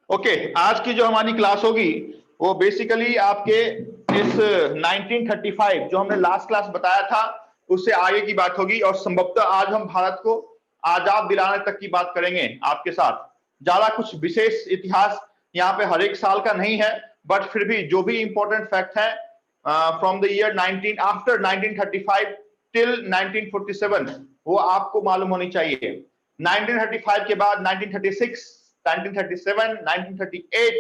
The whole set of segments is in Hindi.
ओके, आज की जो हमारी क्लास होगी वो बेसिकली आपके इस 1935 जो हमने लास्ट क्लास बताया था उससे आगे की बात होगी, और संभवतः आज हम भारत को आजाद दिलाने तक की बात करेंगे आपके साथ। ज्यादा कुछ विशेष इतिहास यहाँ पे हर एक साल का नहीं है, बट फिर भी जो भी इंपॉर्टेंट फैक्ट है from the year 19 after 1935 till 1947 वो आपको मालूम होनी चाहिए। 1935 के बाद 1936, 1937, 1938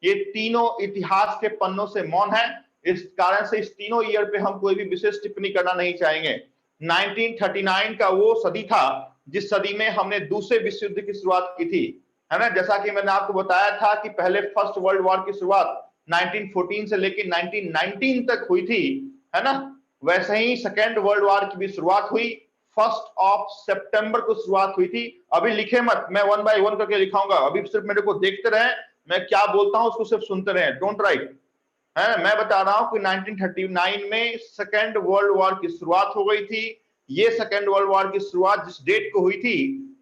ये तीनों इतिहास के पन्नों से मौन है। इस कारण से इस तीनों ईयर पे हम कोई भी विशेष टिप्पणी करना नहीं चाहेंगे। 1939 का वो सदी था जिस सदी में हमने दूसरे विश्व युद्ध की शुरुआत की थी, है ना। जैसा कि मैंने आपको बताया था कि पहले फर्स्ट वर्ल्ड वॉर की शुरुआत 1914 से लेकर 1919 तक हुई थी, है ना। वैसे ही सेकेंड वर्ल्ड वॉर की भी शुरुआत हुई, 1 सितंबर को शुरुआत हुई थी। अभी लिखे मत, मैं वन बाय वन करके लिखाऊंगा, अभी सिर्फ मेरे को देखते रहे, मैं क्या बोलता हूं उसको सिर्फ सुनते रहे, डोंट राइट। है, मैं बता रहा हूं कि 1939 में सेकेंड वर्ल्ड वॉर की शुरुआत हो गई थी। ये सेकेंड वर्ल्ड वॉर की शुरुआत जिस डेट को हुई थी,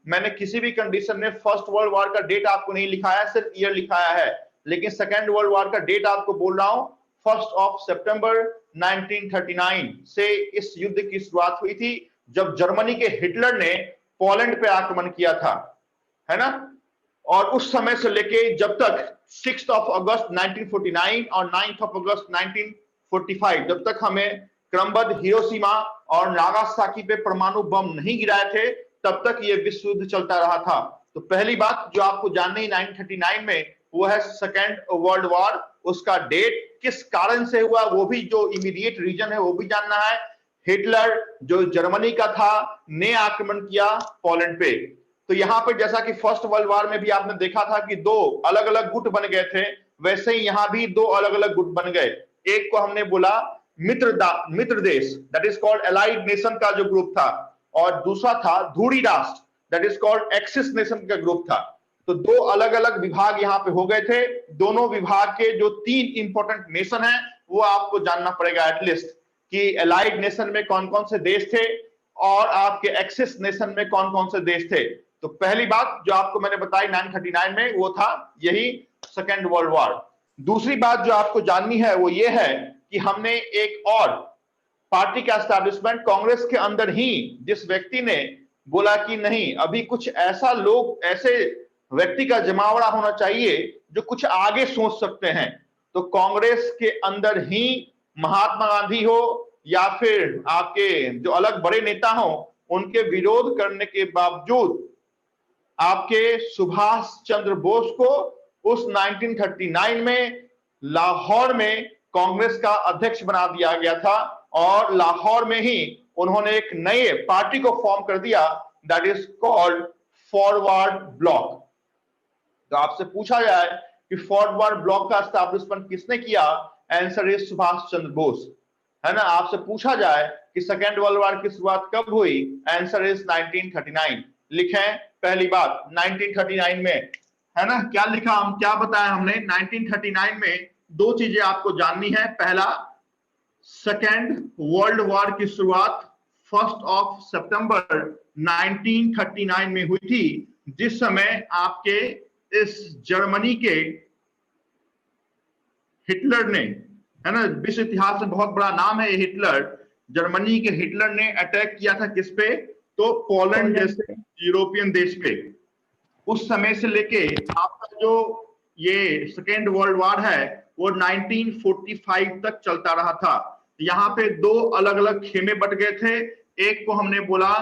मैंने किसी भी कंडीशन में फर्स्ट वर्ल्ड वॉर का डेट आपको नहीं लिखाया, सिर्फ ईयर लिखाया है, लेकिन सेकेंड वर्ल्ड वॉर का डेट आपको बोल रहा हूं 1 सितंबर 1939 से इस युद्ध की शुरुआत हुई थी, जब जर्मनी के हिटलर ने पोलैंड पे आक्रमण किया था, है ना। और उस समय से लेके जब तक 6 अगस्त 1949 और 9 अगस्त 1945 जब तक हमें क्रमबद्ध हिरोशिमा और नागासाकी पे परमाणु बम नहीं गिराए थे, तब तक ये विश्व युद्ध चलता रहा था। तो पहली बात जो आपको जाननी है 1939 में वो है सेकेंड वर्ल्ड वॉर, उसका डेट किस कारण से हुआ वो भी, जो इमीडिएट रीजन है वो भी जानना है। हिटलर जो जर्मनी का था ने आक्रमण किया पोलैंड पे। तो यहाँ पर जैसा कि फर्स्ट वर्ल्ड वॉर में भी आपने देखा था कि दो अलग अलग गुट बन गए थे, वैसे ही यहाँ भी दो अलग अलग गुट बन गए। एक को हमने बोला मित्र देश, that is called allied nation का जो ग्रुप था, और दूसरा था धूरी राष्ट्र, that is called axis nation का ग्रुप था। तो दो अलग अलग विभाग यहाँ पे हो गए थे। दोनों विभाग के जो 3 इंपॉर्टेंट नेशन है वो आपको जानना पड़ेगा एटलीस्ट, कि एलाइड नेशन में कौन कौन से देश थे और आपके एक्सिस नेशन में कौन कौन से देश थे। तो पहली बात जो आपको मैंने बताई 1939 में वो था यही सेकेंड वर्ल्ड वॉर। दूसरी बात जो आपको जाननी है वो ये है कि हमने एक और पार्टी का एस्टैब्लिशमेंट कांग्रेस के अंदर ही, जिस व्यक्ति ने बोला कि नहीं अभी कुछ ऐसा लोग, ऐसे व्यक्ति का जमावड़ा होना चाहिए जो कुछ आगे सोच सकते हैं, तो कांग्रेस के अंदर ही महात्मा गांधी हो या फिर आपके जो अलग बड़े नेता हो, उनके विरोध करने के बावजूद आपके सुभाष चंद्र बोस को उस 1939 में लाहौर में कांग्रेस का अध्यक्ष बना दिया गया था, और लाहौर में ही उन्होंने एक नए पार्टी को फॉर्म कर दिया, that is called forward block. तो आपसे पूछा जाए कि फॉरवर्ड ब्लॉक का एस्टैब्लिशमेंट किसने किया, आंसर इज सुभाष चंद्र बोस, है ना। आपसे पूछा जाए कि सेकेंड वर्ल्ड वॉर की शुरुआत कब हुई, आंसर इज 1939। लिखें पहली बात 1939 में, है ना। क्या लिखा, हम क्या बताया हमने 1939 में, दो चीजें आपको जाननी है। पहला, सेकेंड वर्ल्ड वॉर की शुरुआत 1 सितंबर 1939 में हुई थी, जिस समय आपके इस जर्मनी के हिटलर ने, है ना, विश्व इतिहास में बहुत बड़ा नाम है ये हिटलर, जर्मनी के हिटलर ने अटैक किया था किस पे, तो पोलैंड जैसे यूरोपियन देश पे। उस समय से लेके आपका जो ये सेकेंड वर्ल्ड वॉर है वो 1945 तक चलता रहा था। यहाँ पे दो अलग अलग खेमे बट गए थे। एक को हमने बोला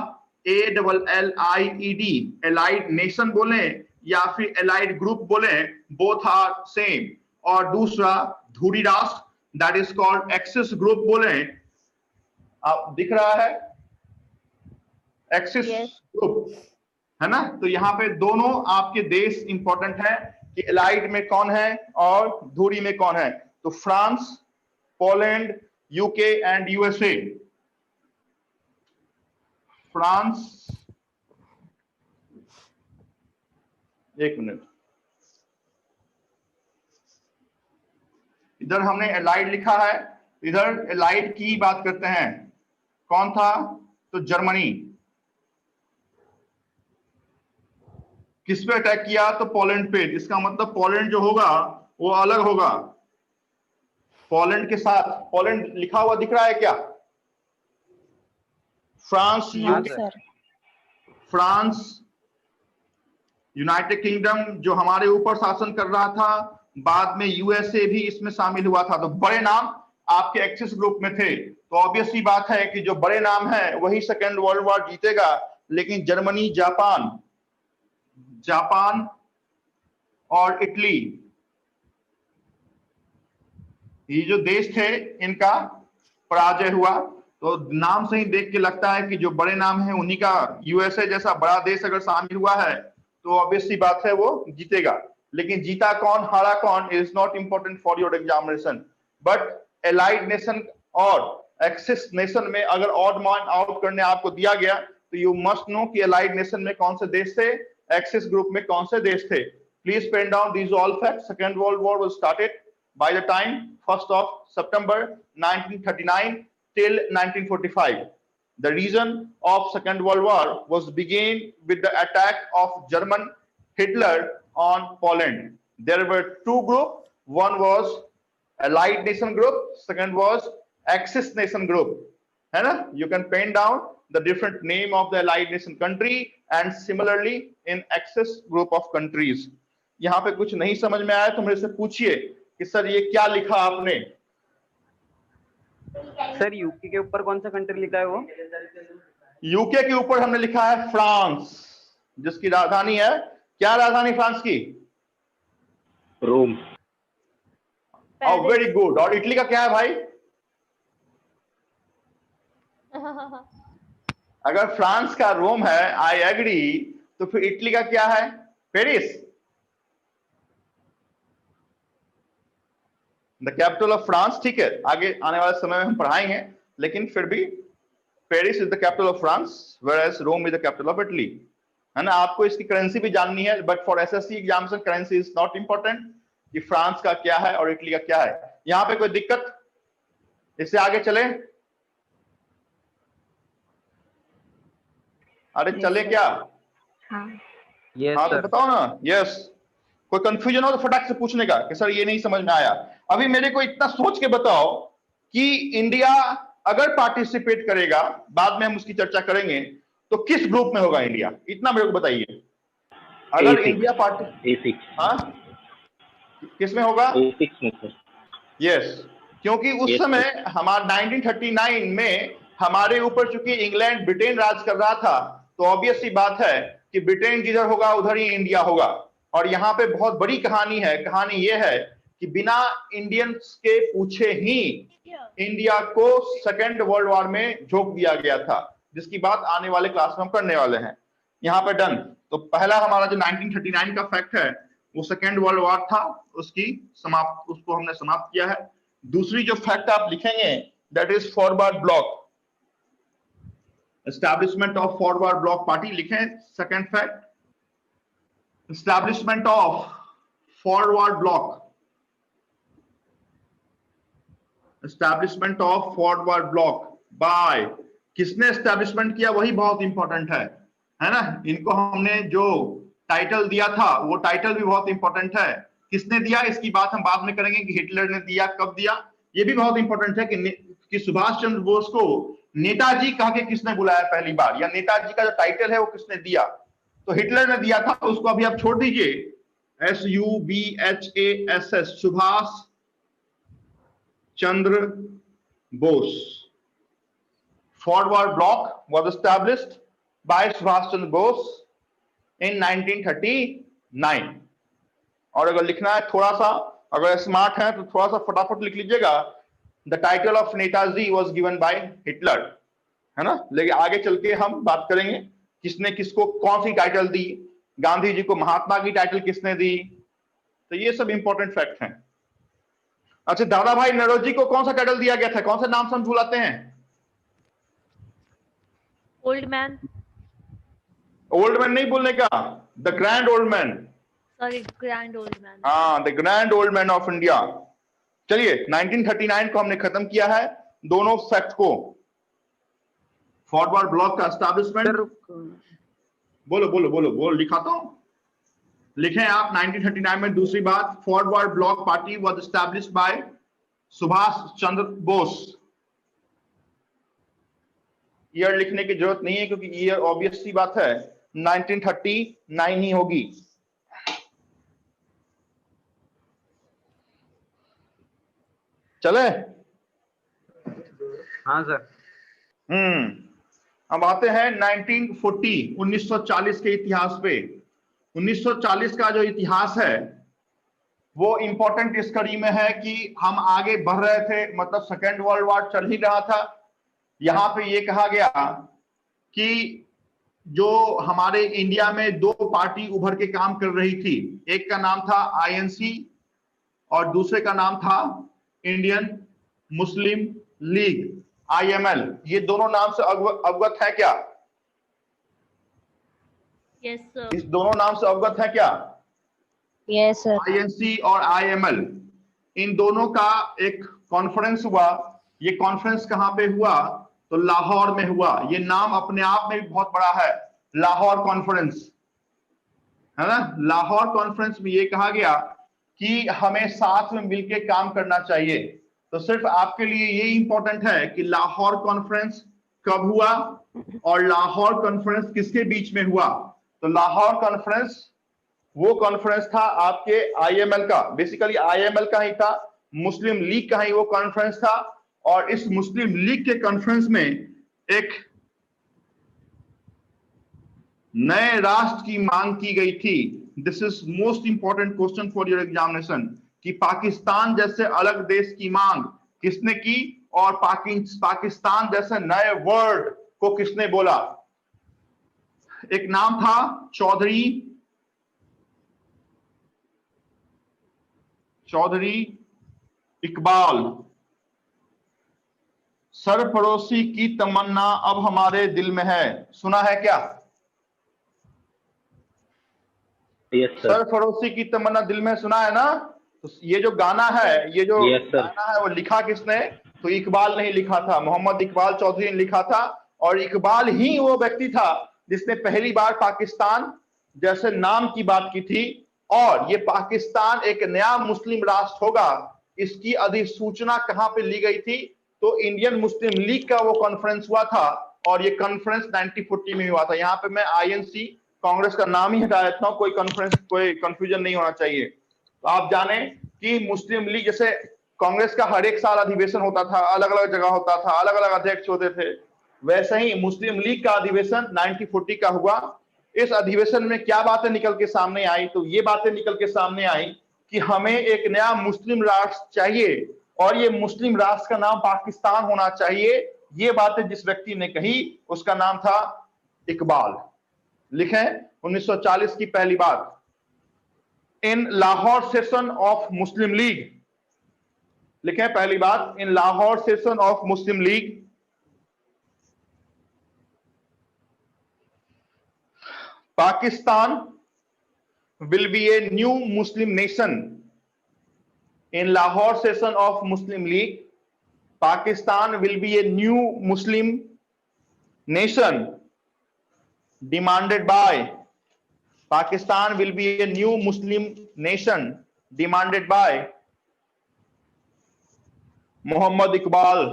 ALLIED, एलाइड नेशन बोले या फिर एलाइड ग्रुप बोले, बोथ आर सेम। और दूसरा धुरी राष्ट्र, that is called axis group बोले, आप दिख रहा है एक्सिस ग्रुप, है ना। तो यहाँ पे दोनों आपके देश इंपॉर्टेंट है कि एलाइड में कौन है और धुरी में कौन है। तो France, Poland, UK and USA. France, एक मिनट, इधर हमने एलाइड लिखा है, इधर एलाइड की बात करते हैं, कौन था, तो जर्मनी। किस पे अटैक किया? तो पोलैंड पे। इसका मतलब पोलैंड जो होगा वो अलग होगा पोलैंड के साथ। पोलैंड लिखा हुआ दिख रहा है क्या? फ्रांस, हाँ UK, sir. France, United kingdom जो हमारे ऊपर शासन कर रहा था, बाद में यूएसए भी इसमें शामिल हुआ था। तो बड़े नाम आपके एक्सिस ग्रुप में थे। तो ऑब्वियस सी बात है कि जो बड़े नाम है वही सेकेंड वर्ल्ड वॉर जीतेगा। लेकिन जर्मनी, जापान और इटली, ये जो देश थे इनका पराजय हुआ। तो नाम से ही देख के लगता है कि जो बड़े नाम है उन्हीं का, यूएसए जैसा बड़ा देश अगर शामिल हुआ है तो ऑब्वियस सी बात है वो जीतेगा। लेकिन जीता कौन, हारा कौन, is not important for your examination. But allied nation और एक्सिस नेशन में अगर ऑड मान आउट करने आपको दिया गया तो यू मस्ट नो कि एलाइड नेशन में कौन से देश थे, एक्सिस ग्रुप में कौन से देश थे। Please pen down these all facts. Second world war was started by the time 1st of September 1939 till 1945. The reason of Second World War was began with the attack of German Hitler on Poland. There were two groups. One was Allied Nation Group. Second was Axis Nation Group. है ना? You can pen down the different name of the Allied Nation country and similarly in Axis group of countries. यहाँ पे कुछ नहीं समझ में आया तो मेरे से पूछिए कि सर ये क्या लिखा आपने? सर यूके के ऊपर कौन सा कंट्री लिखा है वो? यूके के ऊपर हमने लिखा है फ्रांस, जिसकी राजधानी है, क्या राजधानी फ्रांस की? रोम। Very good. और इटली का क्या है भाई? अगर फ्रांस का रोम है, आई एग्री, तो फिर इटली का क्या है? Paris. The capital of France. ठीक है, आगे आने वाले समय में हम पढ़ाएंगे, लेकिन फिर भी Paris is the capital of France, whereas Rome is the capital of Italy. है ना? आपको इसकी करेंसी भी जाननी है, but for SSC examination currency is not important कि फ्रांस का क्या है और इटली का क्या है। यहां पे कोई दिक्कत? इससे आगे चले? अरे चले क्या? हाँ हाँ तो बताओ ना। यस। कोई कंफ्यूजन हो तो फटाक से पूछने का कि सर ये नहीं समझ में आया। अभी मेरे को इतना सोच के बताओ कि इंडिया अगर पार्टिसिपेट करेगा, बाद में हम उसकी चर्चा करेंगे, तो किस ग्रुप में होगा इंडिया? इतना मेरे को बताइए। अगर इंडिया हाँ किस में होगा? यस। क्योंकि उस समय हमारा 1939 में हमारे ऊपर चूंकि इंग्लैंड, ब्रिटेन राज कर रहा था, तो ऑब्वियस सी बात है कि ब्रिटेन जिधर होगा उधर ही इंडिया होगा। और यहाँ पे बहुत बड़ी कहानी है। कहानी ये है कि बिना इंडियंस के पूछे ही इंडिया को सेकेंड वर्ल्ड वॉर में झोंक दिया गया था, जिसकी बात आने वाले क्लास में हम करने वाले हैं। यहाँ पे डन। तो पहला हमारा जो 1939 का फैक्ट है वो सेकेंड वर्ल्ड वॉर था, उसको हमने समाप्त किया है। दूसरी जो फैक्ट आप लिखेंगे that is forward bloc, establishment of forward bloc party लिखें। Second fact, establishment of forward block, establishment of forward block by, किसने establishment किया वही बहुत इंपॉर्टेंट है ना? इनको हमने जो टाइटल दिया था वो टाइटल भी बहुत इंपॉर्टेंट है। किसने दिया इसकी बात हम बाद में करेंगे कि हिटलर ने दिया, कब दिया, ये भी बहुत इंपॉर्टेंट है कि सुभाष चंद्र बोस को नेताजी कह के किसने बुलाया पहली बार, या नेताजी का जो टाइटल है वो किसने दिया? तो हिटलर ने दिया था, उसको अभी आप छोड़ दीजिए। SUBHASS, Subhash Chandra Bose. Forward bloc was established by Subhash Chandra Bose in 1939। और अगर लिखना है थोड़ा सा, अगर स्मार्ट है तो थोड़ा सा फटाफट लिख लीजिएगा, the title of Netaji was given by Hitler, है ना? लेकिन आगे चल के हम बात करेंगे किसने किसको कौन सी टाइटल दी, गांधी जी को महात्मा की टाइटल किसने दी, तो ये सब इंपॉर्टेंट फैक्ट हैं। अच्छा, दादा भाई नौरोजी को कौन सा टाइटल दिया गया था? कौन सा नाम से हम बुलाते हैं? Old man. ओल्ड मैन नहीं बोलने का, the grand old man. Sorry, grand old man. हाँ, the grand old man of India. चलिए 1939 को हमने खत्म किया है, दोनों फैक्ट को। फॉरवर्ड ब्लॉक का एस्टैब्लिशमेंट, बोलो बोलो बोलो बोलो, दिखाता हूं। लिखें आप 1939 में। दूसरी बात, forward bloc party was established by Subhash Chandra Bose. Year लिखने की जरूरत नहीं है क्योंकि ईयर ऑब्वियस सी बात है 1939 ही होगी। चले? हाँ सर। अब आते हैं 1940 1940 के इतिहास पे। 1940 का जो इतिहास है वो इंपॉर्टेंट इस कड़ी में है कि हम आगे बढ़ रहे थे, मतलब सेकेंड वर्ल्ड वॉर चल ही रहा था। यहां पे ये कहा गया कि जो हमारे इंडिया में दो पार्टी उभर के काम कर रही थी, एक का नाम था आईएनसी और दूसरे का नाम था इंडियन मुस्लिम लीग, आईएमएल। ये दोनों नाम से अवगत है क्या? Yes sir. इस दोनों नाम से अवगत है क्या? Yes sir. आईएनसी और आईएमएल, इन दोनों का एक कॉन्फ्रेंस हुआ। ये कॉन्फ्रेंस कहां पे हुआ? तो लाहौर में हुआ। ये नाम अपने आप में भी बहुत बड़ा है, लाहौर कॉन्फ्रेंस, है ना। लाहौर कॉन्फ्रेंस में ये कहा गया कि हमें साथ में मिलकर काम करना चाहिए। तो सिर्फ आपके लिए ये इंपॉर्टेंट है कि लाहौर कॉन्फ्रेंस कब हुआ और लाहौर कॉन्फ्रेंस किसके बीच में हुआ। तो लाहौर कॉन्फ्रेंस वो कॉन्फ्रेंस था आपके आईएमएल का, बेसिकली आईएमएल का ही था, मुस्लिम लीग का ही वो कॉन्फ्रेंस था। और इस मुस्लिम लीग के कॉन्फ्रेंस में एक नए राष्ट्र की मांग की गई थी। This is most important question for your examination कि पाकिस्तान जैसे अलग देश की मांग किसने की और पाकिस्तान जैसे नए वर्ड को किसने बोला। एक नाम था चौधरी इकबाल। सरफरोशी की तमन्ना अब हमारे दिल में है, सुना है क्या? Yes sir. सरफरोशी की तमन्ना दिल में सुना है ना। तो ये जो गाना है, ये जो गाना है वो लिखा किसने? तो इकबाल ने लिखा था, मोहम्मद इकबाल चौधरी ने लिखा था। और इकबाल ही वो व्यक्ति था जिसने पहली बार पाकिस्तान जैसे नाम की बात की थी। और ये पाकिस्तान एक नया मुस्लिम राष्ट्र होगा, इसकी अधिसूचना कहां पे ली गई थी? तो इंडियन मुस्लिम लीग का वो कॉन्फ्रेंस हुआ था और ये कॉन्फ्रेंस 1940 में हुआ था। यहाँ पे मैं आईएनसी कांग्रेस का नाम ही हटा देता हूं, कोई कंफ्यूजन नहीं होना चाहिए। तो आप जाने कि मुस्लिम लीग, जैसे कांग्रेस का हर एक साल अधिवेशन होता था, अलग अलग जगह होता था, अलग अलग अध्यक्ष होते थे, वैसे ही मुस्लिम लीग का अधिवेशन 1940 का हुआ। इस अधिवेशन में क्या बातें निकल के सामने आई? तो ये बातें निकल के सामने आई कि हमें एक नया मुस्लिम राष्ट्र चाहिए और ये मुस्लिम राष्ट्र का नाम पाकिस्तान होना चाहिए। ये बातें जिस व्यक्ति ने कही उसका नाम था इकबाल। लिखें 1940 की पहली बात, in Lahore session of Muslim League. लिखें पहली बात, in Lahore session of Muslim League Pakistan will be a new Muslim nation. In Lahore session of Muslim League, Pakistan will be a new Muslim nation demanded by Pakistan will be a new Muslim nation demanded by Muhammad Iqbal.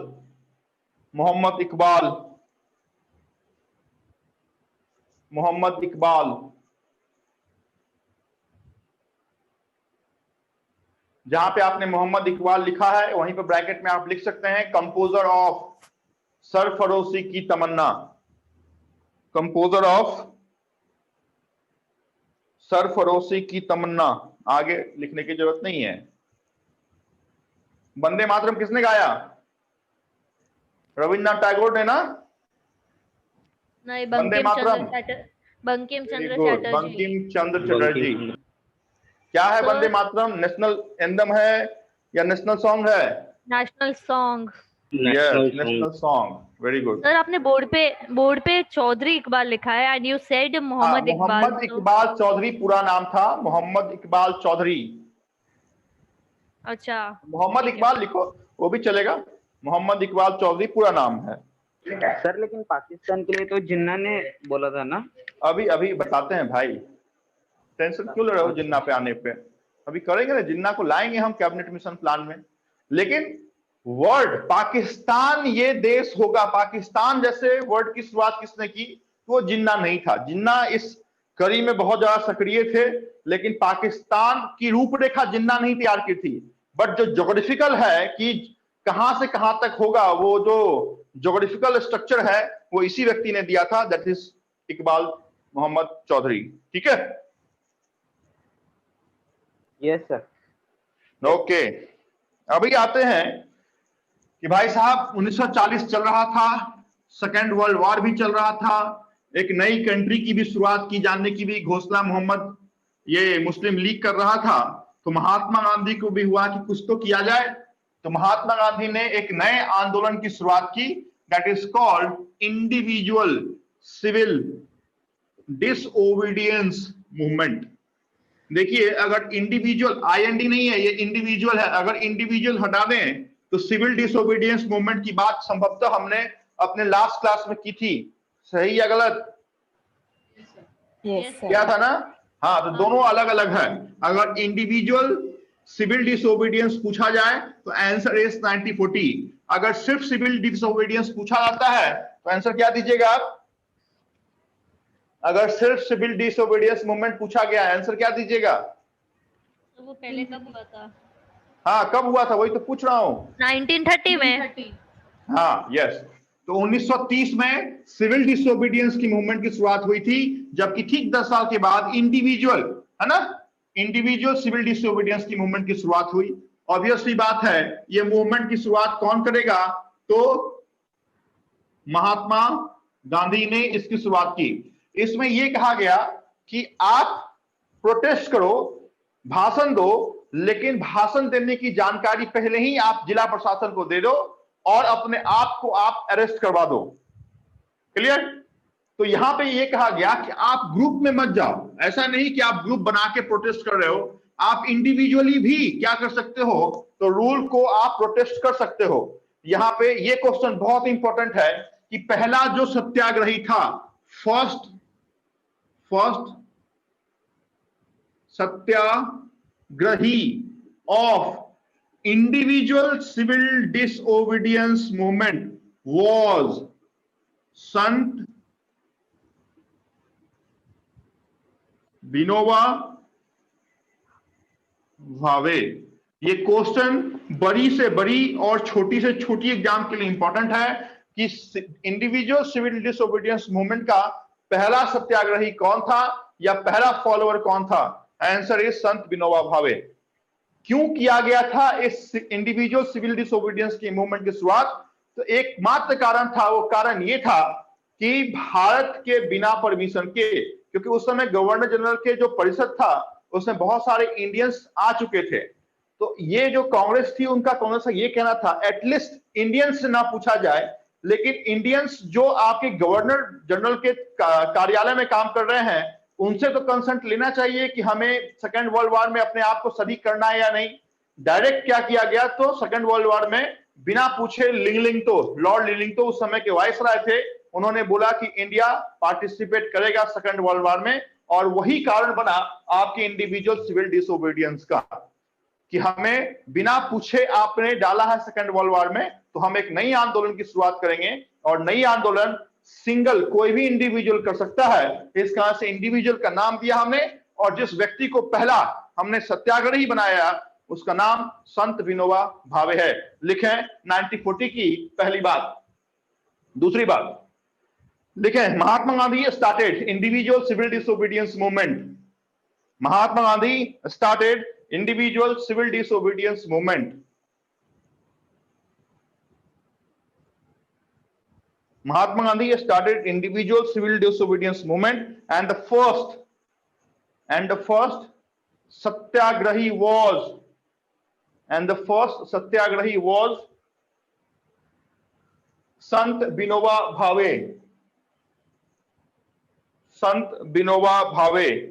जहां पे आपने मोहम्मद इकबाल लिखा है वहीं पे ब्रैकेट में आप लिख सकते हैं कंपोजर ऑफ सरफरोशी की तमन्ना। कंपोजर ऑफ सरफरोशी की तमन्ना, आगे लिखने की जरूरत नहीं है। वंदे मातरम किसने गाया? रविन्द्रनाथ टैगोर ने ना। नहीं, वंदे मातरम बंकिम चंद्र चटर्जी। क्या है वंदे मातरम? नेशनल एंथम है या नेशनल सॉन्ग है? National song. National song, very good. Sir आपने बोर्ड पे चौधरी इकबाल लिखा है and you said Mohammad Iqbal. Mohammad Iqbal Chaudhary पूरा नाम था, मोहम्मद इकबाल चौधरी। अच्छा, मोहम्मद इकबाल लिखो वो भी चलेगा, मोहम्मद इकबाल चौधरी पूरा नाम है। सर लेकिन पाकिस्तान के लिए तो जिन्ना ने बोला था ना। अभी बताते हैं भाई, टेंशन क्यों ले रहे हो जिन्ना पे आने पे? अभी करेंगे ना, जिन्ना को लाएंगे हम कैबिनेट मिशन प्लान में। लेकिन वर्ड पाकिस्तान ये देश होगा, पाकिस्तान जैसे वर्ड की शुरुआत किसने की? तो वो जिन्ना नहीं था। जिन्ना इस कड़ी में बहुत ज्यादा सक्रिय थे, लेकिन पाकिस्तान की रूपरेखा जिन्ना नहीं तैयार की थी। बट जो ज्योग्राफिकल है कि कहां से कहां तक होगा, वो जो ज्योग्राफिकल स्ट्रक्चर है वो इसी व्यक्ति ने दिया था, दैट इज इकबाल मोहम्मद चौधरी। ठीक है, यस सर। ओके। अभी आते हैं कि भाई साहब 1940 चल रहा था, सेकेंड वर्ल्ड वॉर भी चल रहा था, एक नई कंट्री की भी शुरुआत की जाने की भी घोषणा मोहम्मद ये मुस्लिम लीग कर रहा था। तो महात्मा गांधी को भी हुआ कि कुछ तो किया जाए। तो महात्मा गांधी ने एक नए आंदोलन की शुरुआत की, that is called individual civil disobedience movement. देखिए, अगर इंडिविजुअल आईएनडी नहीं है, ये इंडिविजुअल है, अगर इंडिविजुअल हटा दें तो सिविल डिसोबीडियंस मूवमेंट की बात संभवतः हमने अपने लास्ट क्लास में की थी। सही या गलत? Yes, क्या sir. था ना? हाँ, तो दोनों अलग अलग है। अगर इंडिविजुअल सिविल डिसोबीडियंस पूछा जाए तो आंसर इज 1940। अगर सिर्फ सिविल डिसोबीडियंस पूछा जाता है तो आंसर क्या दीजिएगा आप? अगर सिर्फ सिविल डिसोबीडियंस मूवमेंट पूछा गया, आंसर क्या दीजिएगा? तो वो पहले कब हुआ था? हाँ, कब हुआ था वही तो पूछ रहा हूँ। 1930 में। हाँ, यस। तो 1930 में सिविल डिसोबीडियंस की मूवमेंट की शुरुआत हुई थी, जबकि ठीक 10 साल के बाद इंडिविजुअल, है ना, इंडिविजुअल सिविल डिसोबीडियंस की मूवमेंट की शुरुआत हुई। ऑब्वियसली बात है, ये मूवमेंट की शुरुआत कौन करेगा? तो महात्मा गांधी ने इसकी शुरुआत की। इसमें यह कहा गया कि आप प्रोटेस्ट करो, भाषण दो, लेकिन भाषण देने की जानकारी पहले ही आप जिला प्रशासन को दे दो और अपने आप को आप अरेस्ट करवा दो। क्लियर? तो यहां पे ये कहा गया कि आप ग्रुप में मत जाओ। ऐसा नहीं कि आप ग्रुप बना के प्रोटेस्ट कर रहे हो, आप इंडिविजुअली भी क्या कर सकते हो? तो रूल को आप प्रोटेस्ट कर सकते हो। यहां पे ये क्वेश्चन बहुत इंपॉर्टेंट है कि पहला जो सत्याग्रही था, first satyagrahi of individual civil disobedience movement was Sant Vinoba Bhave. ये क्वेश्चन बड़ी से बड़ी और छोटी से छोटी एग्जाम के लिए इंपॉर्टेंट है कि इंडिविजुअल सिविल डिसोबीडियंस मूवमेंट का पहला सत्याग्रही कौन था या पहला फॉलोअर कौन था? आंसर इज संत विनोबा भावे। क्यों किया गया था इस इंडिविजुअल सिविल डिसोबीडियंस की मूवमेंट की शुरुआत? तो एकमात्र कारण था, वो कारण ये था कि भारत के बिना परमिशन के, क्योंकि उस समय गवर्नर जनरल के जो परिषद था उसमें बहुत सारे इंडियंस आ चुके थे। तो ये जो कांग्रेस थी, उनका कांग्रेस का ये कहना था एटलीस्ट इंडियंस से ना पूछा जाए, लेकिन इंडियंस जो आपके गवर्नर जनरल के कार्यालय में काम कर रहे हैं उनसे तो कंसेंट लेना चाहिए कि हमें सेकेंड वर्ल्ड वॉर में अपने आप को शरीक करना है या नहीं। डायरेक्ट क्या किया गया? तो सेकेंड वर्ल्ड वॉर में बिना पूछे लॉर्ड लिलिंगटन उस समय के वाइसराय थे, उन्होंने बोला कि इंडिया पार्टिसिपेट करेगा सेकेंड वर्ल्ड वॉर में, और वही कारण बना आपके इंडिविजुअल सिविल डिसोबीडियंस का कि हमें बिना पूछे आपने डाला है सेकेंड वर्ल्ड वॉर में, तो हम एक नई आंदोलन की शुरुआत करेंगे। और नई आंदोलन सिंगल कोई भी इंडिविजुअल कर सकता है, इस कारण से इंडिविजुअल का नाम दिया हमने, और जिस व्यक्ति को पहला हमने सत्याग्रही बनाया उसका नाम संत विनोबा भावे है। लिखें 1940 की पहली बात। दूसरी बात लिखें, Mahatma Gandhi started individual civil disobedience movement. Mahatma Gandhi started individual civil disobedience movement. Mahatma Gandhi started individual civil disobedience movement, and the first satyagrahi was Sant Vinoba Bhave. Sant Vinoba Bhave.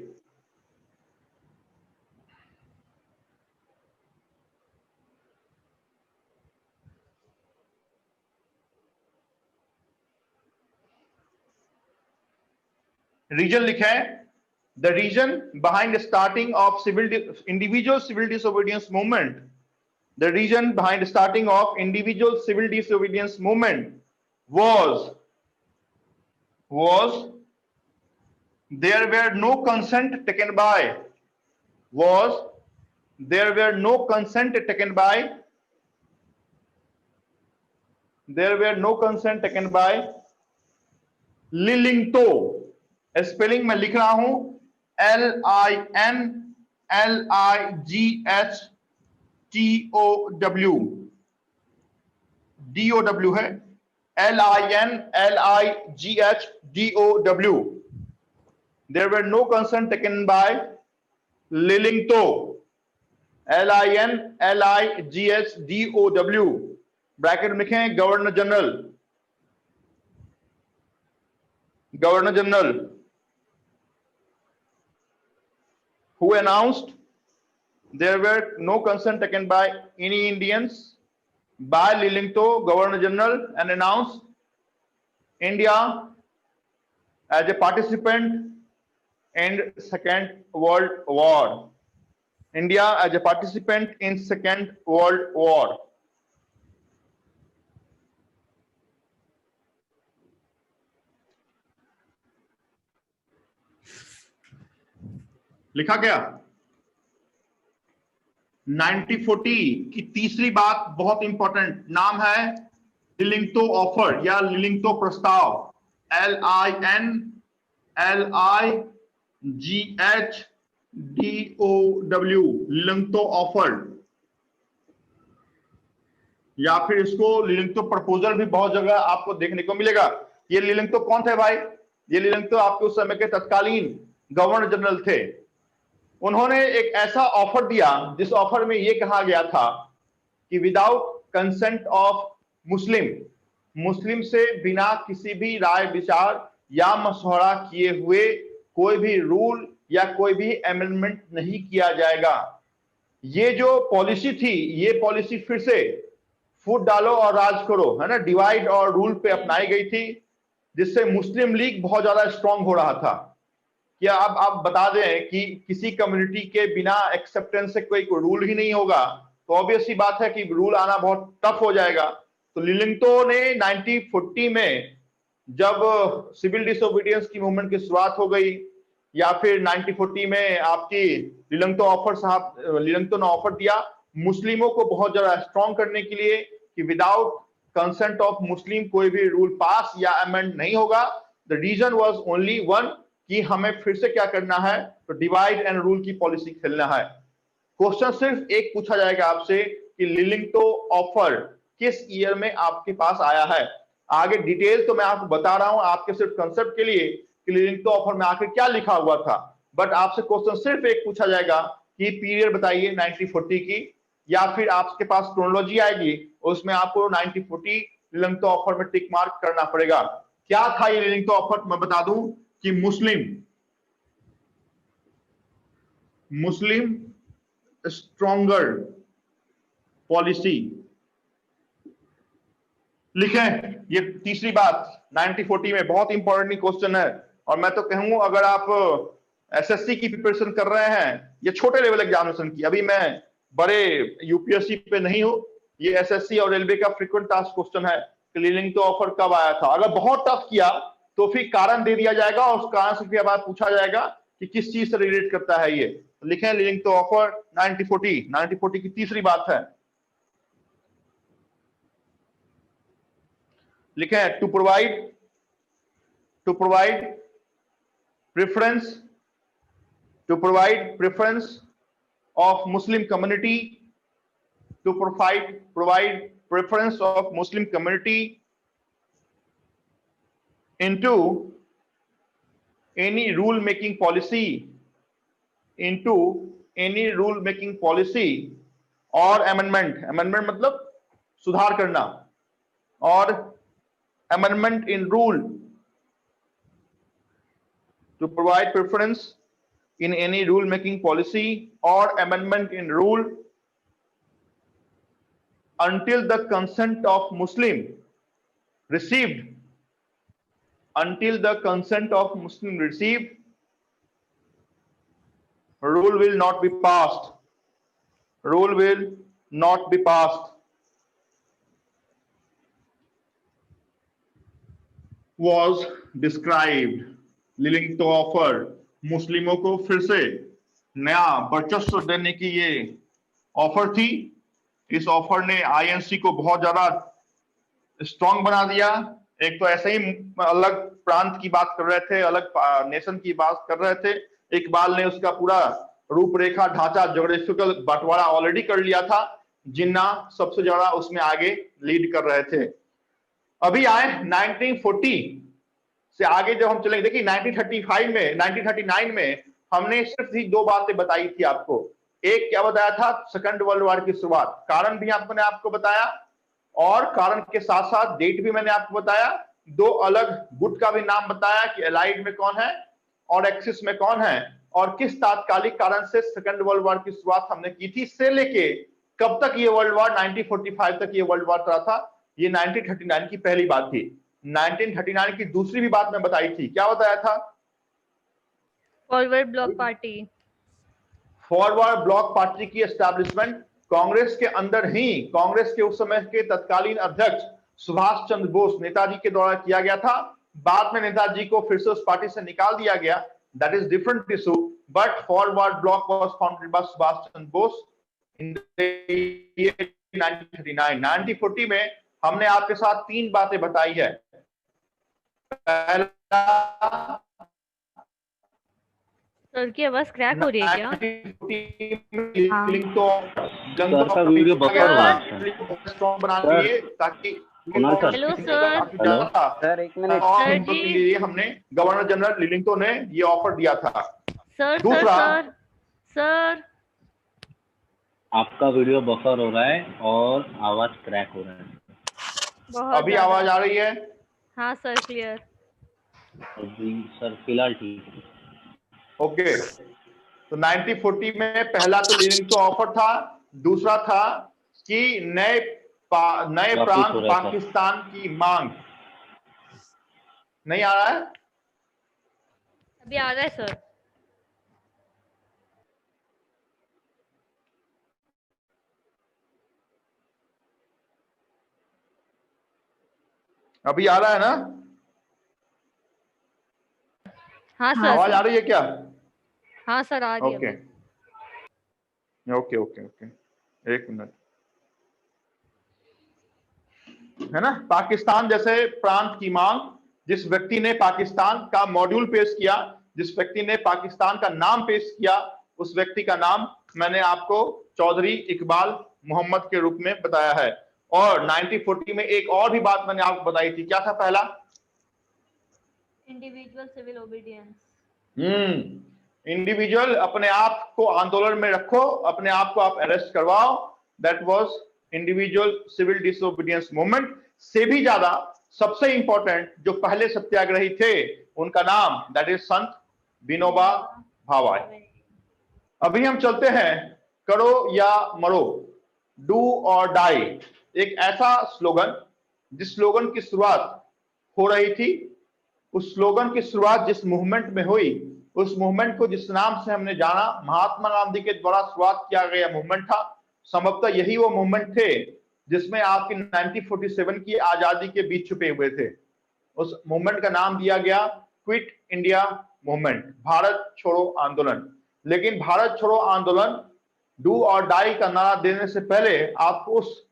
Reason लिखे The reason behind the starting of individual civil disobedience movement, the reason behind the starting of individual civil disobedience movement was there were no consent taken by Linlithgow, spelling में लिख रहा हूं LINLIGHTOW, DOW है, LINLIGHDOW. There were no consent taken by लिलिंगतो, LINLIGHDOW. Bracket में लिखें governor general who announced there were no consent taken by any Indians by Lillingto, Governor General, and announced India as a participant in Second World War. India as a participant in Second World War. लिखा गया 1940 की तीसरी बात बहुत इंपॉर्टेंट, नाम है लिलिंगतो ऑफर या लिलिंगतो प्रस्ताव, LINLIGHDOW, लिलिंगतो ऑफर, या फिर इसको लिलिंगतो प्रपोजल भी बहुत जगह आपको देखने को मिलेगा। ये लिलिंगतो कौन थे भाई? ये लिलिंगतो आपके उस समय के तत्कालीन गवर्नर जनरल थे। उन्होंने एक ऐसा ऑफर दिया जिस ऑफर में यह कहा गया था कि विदाउट कंसेंट ऑफ मुस्लिम से बिना किसी भी राय विचार या मशवरा किए हुए कोई भी रूल या कोई भी अमेंडमेंट नहीं किया जाएगा। ये जो पॉलिसी थी, ये पॉलिसी फिर से फूट डालो और राज करो, है ना, डिवाइड और रूल पे अपनाई गई थी, जिससे मुस्लिम लीग बहुत ज्यादा स्ट्रांग हो रहा था। क्या अब आप बता दें कि किसी कम्युनिटी के बिना एक्सेप्टेंस से कोई रूल ही नहीं होगा, तो ऑब्वियस सी बात है कि रूल आना बहुत टफ हो जाएगा। तो लिलिंगतो ने 1940 में जब सिविल डिसोबीडियंस की मूवमेंट की शुरुआत हो गई, या फिर 1940 में आपकी लिलिंगतो ने ऑफर दिया मुस्लिमों को बहुत ज्यादा स्ट्रॉन्ग करने के लिए कि विदाउट कंसेंट ऑफ मुस्लिम कोई भी रूल पास या अमेंड नहीं होगा। The reason was only one, कि हमें फिर से क्या करना है, तो डिवाइड एंड रूल की पॉलिसी खेलना है। क्वेश्चन सिर्फ एक पूछा जाएगा आपसे कि लिलिंगतो ऑफर किस ईयर में आपके पास आया है। आगे डिटेल तो मैं आपको बता रहा हूं आपके सिर्फ कंसेप्ट के लिए कि लिलिंगतो ऑफर में आखिर क्या लिखा हुआ था, बट आपसे क्वेश्चन सिर्फ एक पूछा जाएगा कि पीरियड बताइए 1940 की, या फिर आपके पास क्रोनोलॉजी आएगी उसमें आपको 1940 लिलिंगतो ऑफर में टिक मार्क करना पड़ेगा। क्या था ये लिलिंगतो ऑफर? मैं बता दूं कि मुस्लिम स्ट्रॉन्गर पॉलिसी। लिखें ये तीसरी बात 1940 में, बहुत इंपॉर्टेंट क्वेश्चन है। और मैं तो कहूंगा अगर आप एसएससी की प्रिपरेशन कर रहे हैं या छोटे लेवल एग्जामिनेशन की, अभी मैं बड़े यूपीएससी पे नहीं हूं, ये एसएससी और रेलवे का फ्रीक्वेंट टास्क क्वेश्चन है कि लिलिंगतो ऑफर कब आया था। अगर बहुत टफ किया तो फिर कारण दे दिया जाएगा और उस कारण से फिर बाद पूछा जाएगा कि किस चीज से रिलेट करता है ये। तो लिखें लिलिंगतो ऑफर 1940 की तीसरी बात है। लिखें to provide preference of Muslim community, to provide preference of Muslim community into any rule making policy or amendment मतलब सुधार करना, और amendment in rule, to provide preference in any rule making policy or amendment in rule until the consent of Muslim received rule will not be passed. Rule will not be passed. Was described. Linlithgow offer, मुस्लिमों को फिर से नया वर्चस्व देने की ये ऑफर थी। इस ऑफर ने आईएनसी को बहुत ज्यादा स्ट्रांग बना दिया। एक तो ऐसे ही अलग प्रांत की बात कर रहे थे, अलग नेशन की बात कर रहे थे। इकबाल ने उसका पूरा रूपरेखा, ढांचा, ज्योग्राफिकल बंटवारा ऑलरेडी कर लिया था। जिन्ना सबसे ज्यादा उसमें आगे लीड कर रहे थे। अभी आए 1940 से आगे जब हम चलेंगे, देखिए 1935 में, 1939 में हमने सिर्फ ही दो बातें बताई थी आपको। एक क्या बताया था? सेकंड वर्ल्ड वॉर की शुरुआत। कारण भी मैंने आपको बताया और कारण के साथ साथ डेट भी मैंने आपको बताया। दो अलग गुट का भी नाम बताया कि एलाइड में कौन है और एक्सिस में कौन है, और किस तात्कालिक कारण से सेकंड वर्ल्ड वॉर की शुरुआत हमने की थी, से लेके कब तक ये वर्ल्ड वॉर, 1945 तक ये वर्ल्ड वॉर चला था। ये 1939 की पहली बात थी। 1939 की दूसरी भी बात मैं बताई थी। क्या बताया था? Forward bloc party. Forward bloc party की एस्टैब्लिशमेंट कांग्रेस के अंदर ही, कांग्रेस के उस समय के तत्कालीन अध्यक्ष सुभाष चंद्र बोस, नेताजी के द्वारा किया गया था। बाद में नेताजी को फिर से उस पार्टी से निकाल दिया गया, that is different issue, but forward bloc was founded by Subhash Chandra Bose in 1939। 1940 में हमने आपके साथ तीन बातें बताई है। पहला, सर की आवाज क्रैक हो रही है क्या? का वीडियो बफर हो रहा है ताकि हेलो सर। सर एक मिनट। सर जी। के लिए हमने गवर्नर जनरल लिलिंगटन ने ये ऑफर दिया था। सर दूसरा, सर आपका वीडियो बफर हो रहा है और आवाज क्रैक हो रहा है। बहुत अभी ज्यादा। आवाज आ रही है? हाँ सर, क्लियर। अभी सर फिलहाल ठीक है। ओके, तो 1940 में पहला तो लिलिंगटन ऑफर था। दूसरा था कि नए प्रांत पाकिस्तान की मांग। नहीं आ रहा है? अभी आ रहा है सर। अभी आ रहा है ना? हाँ सर। आवाज आ रही है क्या? हाँ सर, आ रही है। ओके ओके ओके, एक मिनट। है ना, पाकिस्तान जैसे प्रांत की मांग। जिस व्यक्ति ने पाकिस्तान का मॉड्यूल पेश किया, जिस व्यक्ति ने पाकिस्तान का नाम पेश किया, उस व्यक्ति का नाम मैंने आपको चौधरी इकबाल मोहम्मद के रूप में बताया है। और 1940 में एक और भी बात मैंने आपको बताई थी। क्या था पहला? Individual civil obedience. इंडिविजुअल, अपने आप को आंदोलन में रखो, अपने आप को आप अरेस्ट करवाओ। That was individual civil disobedience movement. से भी ज्यादा सबसे इंपॉर्टेंट जो पहले सत्याग्रही थे, उनका नाम दैट इज संत विनोबा भावे। अभी हम चलते हैं करो या मरो, डू और डाई। एक ऐसा स्लोगन जिस स्लोगन की शुरुआत हो रही थी, उस स्लोगन की शुरुआत जिस मूवमेंट में हुई, उस मूवमेंट को जिस नाम से हमने जाना, महात्मा गांधी के द्वारा शुरुआत किया गया मूवमेंट था। संभवतः यही वो मूवमेंट थे जिसमें आपकी 1947 की आजादी के बीच छुपे हुए थे। उस मूवमेंट का नाम दिया गया क्विट इंडिया मूवमेंट, भारत छोड़ो आंदोलन। लेकिन भारत छोड़ो आंदोलन, डू और डाई का नारा देने से पहले आपको उस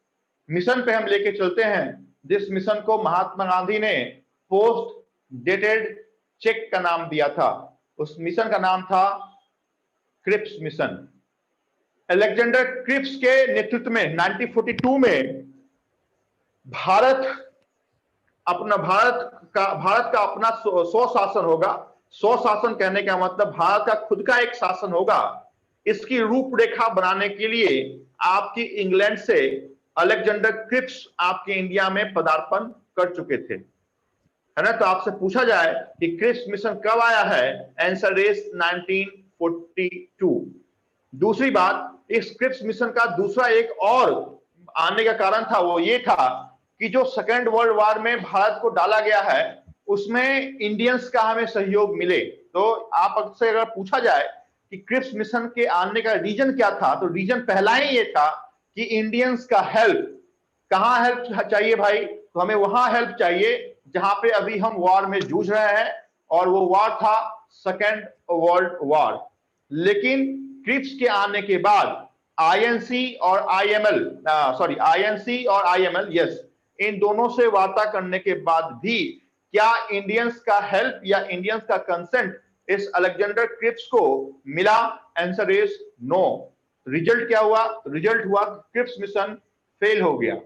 मिशन पे हम लेके चलते हैं जिस मिशन को महात्मा गांधी ने पोस्ट डेटेड चेक का नाम दिया था। उस मिशन का नाम था क्रिप्स मिशन। अलेक्जेंडर क्रिप्स के नेतृत्व में 1942 में भारत का अपना स्वशासन होगा। स्वशासन कहने का मतलब भारत का खुद का एक शासन होगा। इसकी रूपरेखा बनाने के लिए आपकी इंग्लैंड से अलेक्जेंडर क्रिप्स आपके इंडिया में पदार्पण कर चुके थे, है ना। तो आपसे पूछा जाए कि क्रिप्स मिशन कब आया है, आंसर इज 1942। दूसरी बात, इस क्रिप्स मिशन का दूसरा एक और आने का कारण था, वो ये था कि जो सेकेंड वर्ल्ड वॉर में भारत को डाला गया है, उसमें इंडियंस का हमें सहयोग मिले। तो आपसे अगर पूछा जाए कि क्रिप्स मिशन के आने का रीजन क्या था, तो रीजन पहला ही ये था कि इंडियंस का हेल्प, कहां हेल्प चाहिए भाई, तो हमें वहां हेल्प चाहिए जहां पे अभी हम वॉर में जूझ रहे हैं, और वो वॉर था सेकेंड वर्ल्ड वॉर। लेकिन क्रिप्स के आने के बाद आईएनसी और आईएमएल, यस, इन दोनों से वार्ता करने के बाद भी क्या इंडियंस का हेल्प या इंडियंस का कंसेंट इस अलेक्जेंडर क्रिप्स को मिला? Answer is no. रिजल्ट क्या हुआ? रिजल्ट हुआ क्रिप्स मिशन फेल हो गया,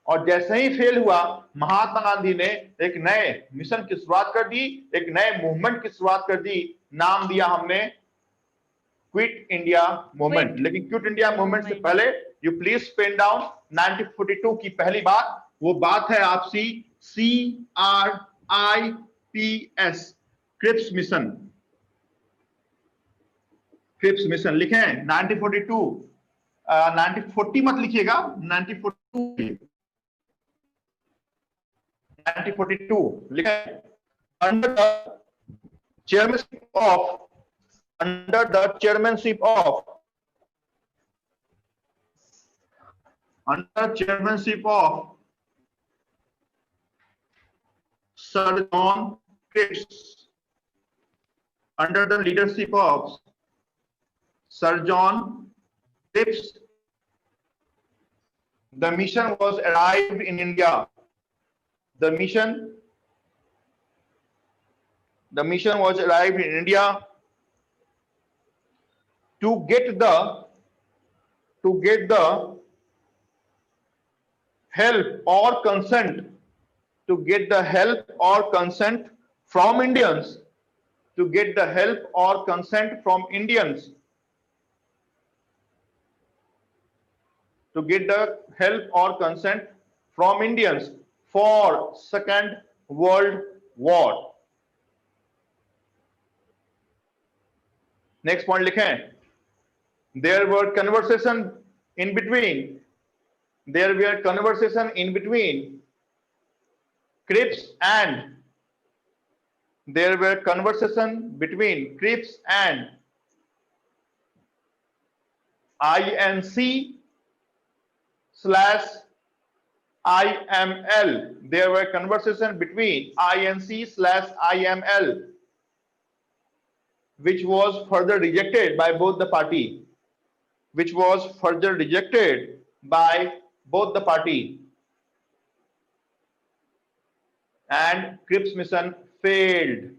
और जैसे ही फेल हुआ महात्मा गांधी ने एक नए मिशन की शुरुआत कर दी, एक नए मूवमेंट की शुरुआत कर दी, नाम दिया हमने क्विट इंडिया मूवमेंट। लेकिन क्विट इंडिया मूवमेंट से पहले यू प्लीज पेन डाउन 1942 की पहली बात, वो बात है आपसी CRIPS, Cripps mission. Cripps mission लिखे 1942, 1940 मत लिखिएगा, 1942 लिखे। Under the chairmanship of Sir John Cripps, under the leadership of Sir John Cripps, the mission was arrived in India. The mission was arrived in India to get the help or consent, from Indians, for Second World War. Next point लिखें, there were conversation in between Cripps and INC/IML. There were conversation between INC/IML, which was further rejected by both the party. And Cripps mission failed.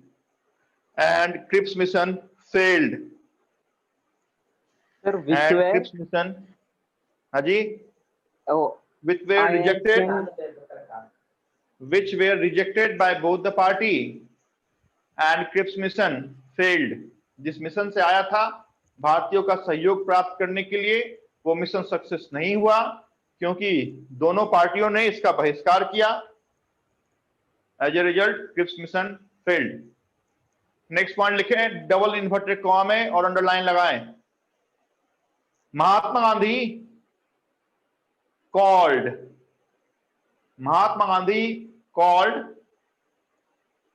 Sir, which were? Cripps mission, Haji, Oh, which were rejected by both the party, and Cripps mission failed. जिस मिशन से आया था भारतीयों का सहयोग प्राप्त करने के लिए, वो मिशन सक्सेस नहीं हुआ क्योंकि दोनों पार्टियों ने इसका बहिष्कार किया। As a result Cripps mission failed. Next point लिखें, डबल इन्वर्टेड कॉमा में और अंडरलाइन लगाएं। Mahatma Gandhi called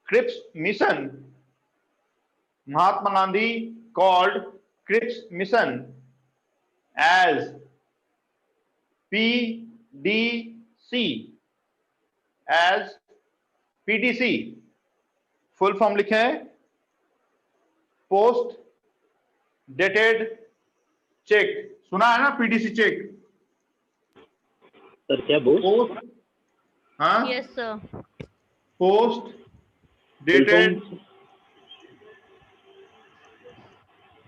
Cripps mission as PDC, full form लिखें, पोस्ट डेटेड चेक। सुना है ना PDC चेक? सर क्या बोल? हाँ, yes sir. Post dated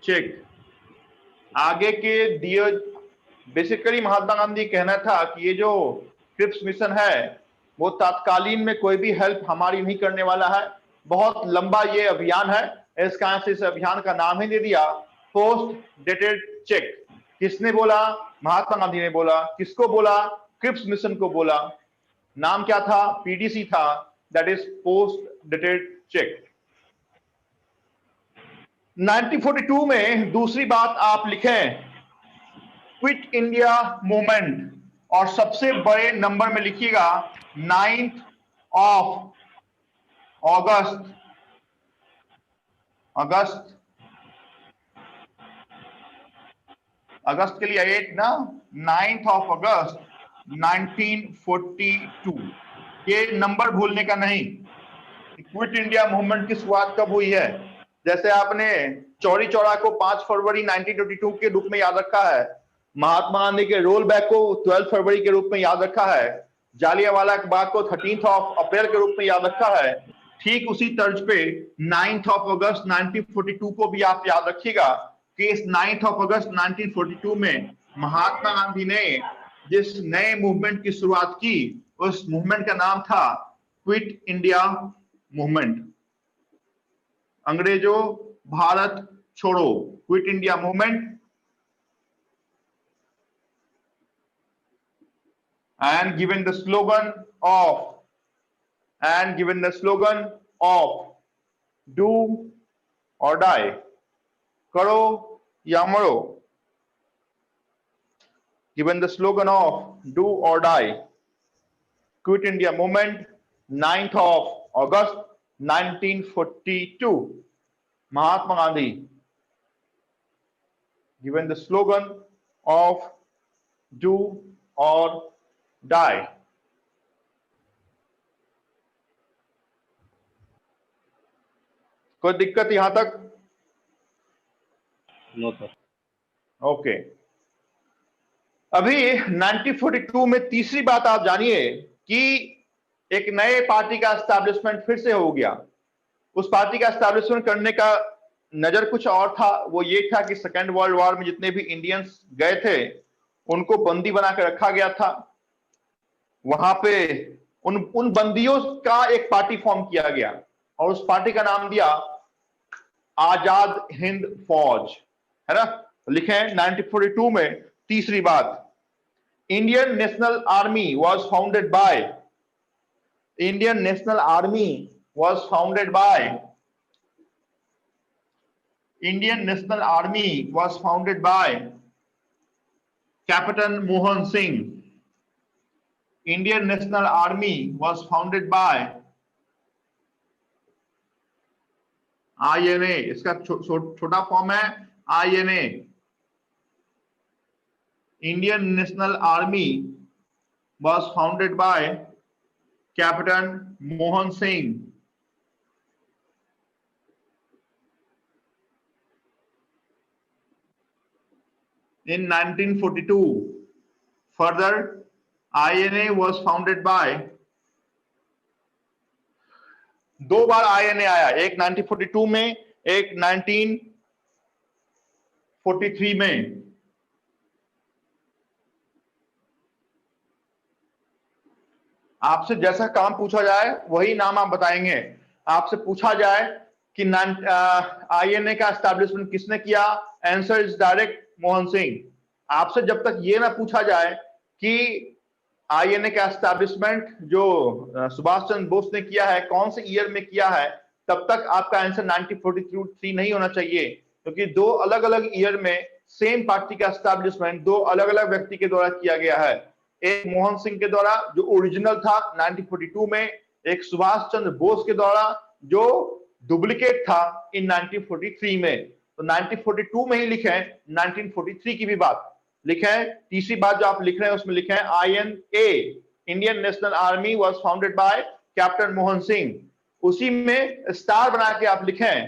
cheque. आगे के दिए, बेसिकली महात्मा गांधी कहना था कि ये जो क्रिप्स मिशन है वो तात्कालीन में कोई भी हेल्प हमारी नहीं करने वाला है, बहुत लंबा ये अभियान है, इस कारण से इस अभियान का नाम ही दे दिया पोस्ट डेटेड चेक। किसने बोला? महात्मा गांधी ने बोला। किसको बोला? क्रिप्स मिशन को बोला। नाम क्या था? PDC था, that is post dated check. 1942 में दूसरी बात आप लिखें, क्विट इंडिया मूवमेंट, और सबसे बड़े नंबर में लिखिएगा 9th of August अगस्त के लिए 8 ना, 9th ऑफ अगस्त 1942। ये नंबर भूलने का नहीं। क्विट इंडिया मूवमेंट की शुरुआत कब हुई है? जैसे आपने चौरी चौरा को 5 फरवरी 1922 के रूप में याद रखा है, महात्मा गांधी के रोल बैक को 12 फरवरी के रूप में याद रखा है, जालियांवाला बाग को 13 ऑफ अप्रैल के रूप में याद रखा है, ठीक उसी तर्ज पे 9th ऑफ अगस्त 1942 को भी आप याद रखिएगा कि इस 9th ऑफ अगस्त 1942 में महात्मा गांधी ने जिस नए मूवमेंट की शुरुआत की, उस मूवमेंट का नाम था क्विट इंडिया मूवमेंट। अंग्रेजों भारत छोड़ो, quit India movement. and given the slogan of do or die, करो या मरो। given the slogan of do or die, quit India movement, 9th of August 1942, Mahatma Gandhi, given the slogan of do or die। कोई दिक्कत यहां तक? No sir. ओके। अभी 1942 में तीसरी बात आप जानिए कि एक नए पार्टी का एस्टैब्लिशमेंट फिर से हो गया। उस पार्टी का एस्टैब्लिशमेंट करने का नजर कुछ और था। वो ये था कि सेकेंड वर्ल्ड वॉर में जितने भी इंडियंस गए थे उनको बंदी बना के रखा गया था। वहां पे उन बंदियों का एक पार्टी फॉर्म किया गया और उस पार्टी का नाम दिया आजाद हिंद फौज, है ना। लिखे 1942 में तीसरी बात, Indian national army was founded bye, Indian national army was founded bye, Indian national army was founded by captain Mohan Singh. Indian National Army was founded by INA, इसका छोटा फॉर्म है INA। Indian National Army was founded by Captain Mohan Singh। In 1942, further INA was founded by, दो बार INA आया, एक 1942 में, एक 1943 में। आपसे जैसा काम पूछा जाए वही नाम आप बताएंगे। आपसे पूछा जाए कि INA का एस्टैब्लिशमेंट किसने किया, answer is direct Mohan Singh. आपसे जब तक ये ना पूछा जाए कि INA का एस्टैब्लिशमेंट जो सुभाष चंद्र बोस ने किया है कौन से ईयर में किया है, तब तक आपका आंसर 1943 नहीं होना चाहिए, क्योंकि दो अलग अलग ईयर में सेम पार्टी का एस्टैब्लिशमेंट दो अलग अलग व्यक्ति के द्वारा किया गया है। एक मोहन सिंह के द्वारा जो ओरिजिनल था 1942 में, एक सुभाष चंद्र बोस के द्वारा जो डुप्लीकेट था इन 1943 में। तो 1942 में ही लिखे 1943 की भी बात लिखें। तीसरी बात जो आप लिख रहे हैं उसमें लिखें INA, Indian national army was founded by captain Mohan Singh. उसी में स्टार बना के आप लिखें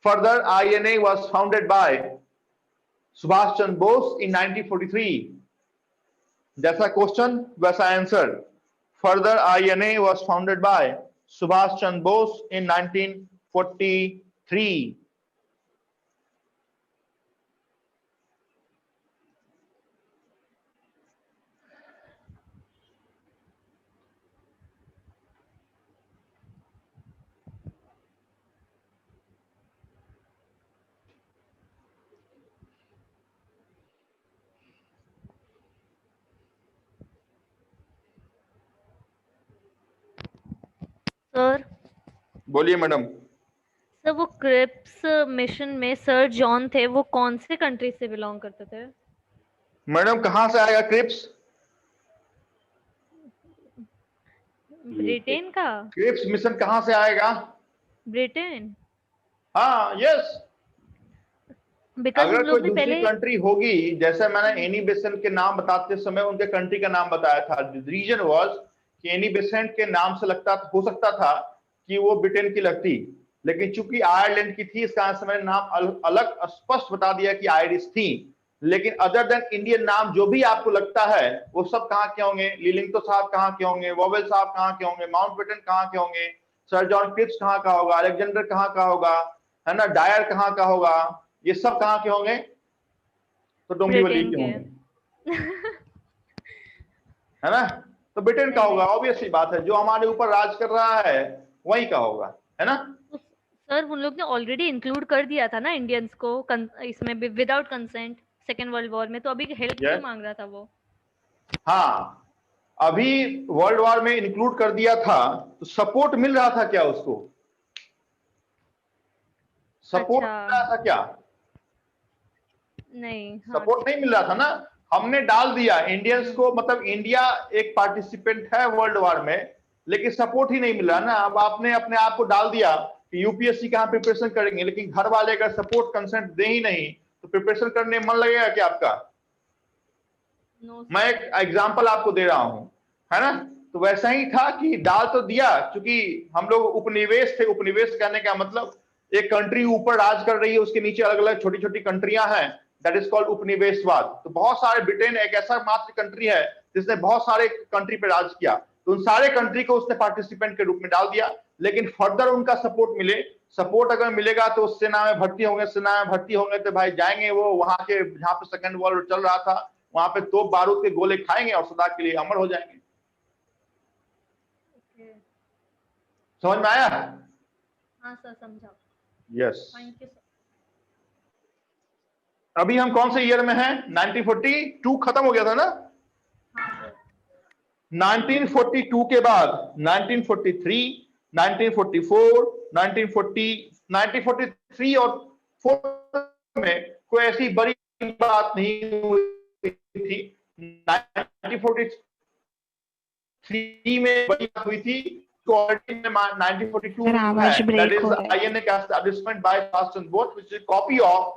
further INA was founded by Subhash Chandra Bose in 1943। जैसा क्वेश्चन वैसा answer, further INA was founded by Subhash Chandra Bose in 1943। Sir बोलिए मैडम। सर वो क्रिप्स मिशन में सर जॉन थे, वो कौन से कंट्री से बिलोंग करते थे? मैडम कहां से आएगा क्रिप्स? ब्रिटेन का? क्रिप्स मिशन कहां से आएगा? ब्रिटेन? हाँ, यस। बिकॉज अगर हम कोई लोग ने दूसरी पहले कंट्री होगी, जैसे मैंने एनी बेसेंट के नाम बताते समय उनके कंट्री का नाम बताया था, रीजन वाज कि एनी बेसेंट के नाम से लगता हो सकता था कि वो ब्रिटेन की लगती, लेकिन चूंकि आयरलैंड की थी, इसका समय नाम अलग स्पष्ट बता दिया कि आयरिश थी। लेकिन अदर देन इंडियन नाम जो भी आपको लगता है वो सब कहाँ के होंगे? लिलिंगटन साहब कहाँ के होंगे? वॉवेल साहब कहाँ के होंगे? माउंटबेटन कहाँ के होंगे? सर जॉन क्रिप्स कहाँ का होगा? अलेक्जेंडर कहाँ का होगा? है ना, डायर कहाँ का होगा? ये सब कहाँ के होंगे? तो डोंबिवली ब्रिटेन के के। होंगे, है ना। तो ब्रिटेन का नहीं होगा, नहीं ऑब्वियस सी बात है, जो हमारे ऊपर राज कर रहा है वही का होगा, है ना। तो सर उन लोग ने ऑलरेडी इंक्लूड कर दिया था ना इंडियंस को इसमें भी without consent second world war में, तो अभी हेल्प क्यों यस, मांग रहा था वो? हाँ, अभी वर्ल्ड वॉर में इंक्लूड कर दिया था, तो सपोर्ट मिल रहा था क्या उसको? सपोर्ट अच्छा। मिल रहा था क्या? नहीं, हाँ सपोर्ट नहीं मिल रहा था ना। हमने डाल दिया इंडियंस को, मतलब इंडिया एक पार्टिसिपेंट है वर्ल्ड वॉर में, लेकिन सपोर्ट ही नहीं मिल रहा ना। अब आपने अपने आप को डाल दिया कि यूपीएससी का प्रिपरेशन करेंगे, लेकिन घर वाले अगर सपोर्ट कंसेंट दे ही नहीं तो प्रिपरेशन करने में मन लगेगा क्या आपका? नो मैं एक एग्जांपल आपको दे रहा हूं, है ना। तो वैसा ही था कि डाल तो दिया, क्योंकि हम लोग उपनिवेश थे। उपनिवेश कहने का मतलब एक कंट्री ऊपर राज कर रही है, उसके नीचे अलग अलग छोटी छोटी कंट्रियां हैं, दैट इज कॉल्ड उपनिवेशवाद। तो बहुत सारे, ब्रिटेन एक ऐसा मात्र कंट्री है जिसने बहुत सारे कंट्री पे राज किया, तो उन सारे कंट्री को उसने पार्टिसिपेंट के रूप में डाल दिया। लेकिन फर्दर उनका सपोर्ट मिले, सपोर्ट अगर मिलेगा तो सेना में भर्ती होंगे, सेना में भर्ती होंगे तो भाई जाएंगे वो वहां के जहां पे सेकंड वर्ल्ड वॉर चल रहा था, वहां पे तोप बारूद के गोले खाएंगे और सदा के लिए अमर हो जाएंगे। समझ में आया? हाँ सर, समझा। यस। Thank you sir. अभी हम कौन से ईयर में हैं? 1942 खत्म हो गया था ना। हाँ सर। 1942 के बाद 1943, 1944, 1943 और 4 में कोई ऐसी बड़ी बात नहीं हुई थी। 1943 में बड़ी बात हुई थी, 1942 सर आवाज है, ब्रेक that is हो रहा है। INA का establishment by Charleston Boat, which is a copy of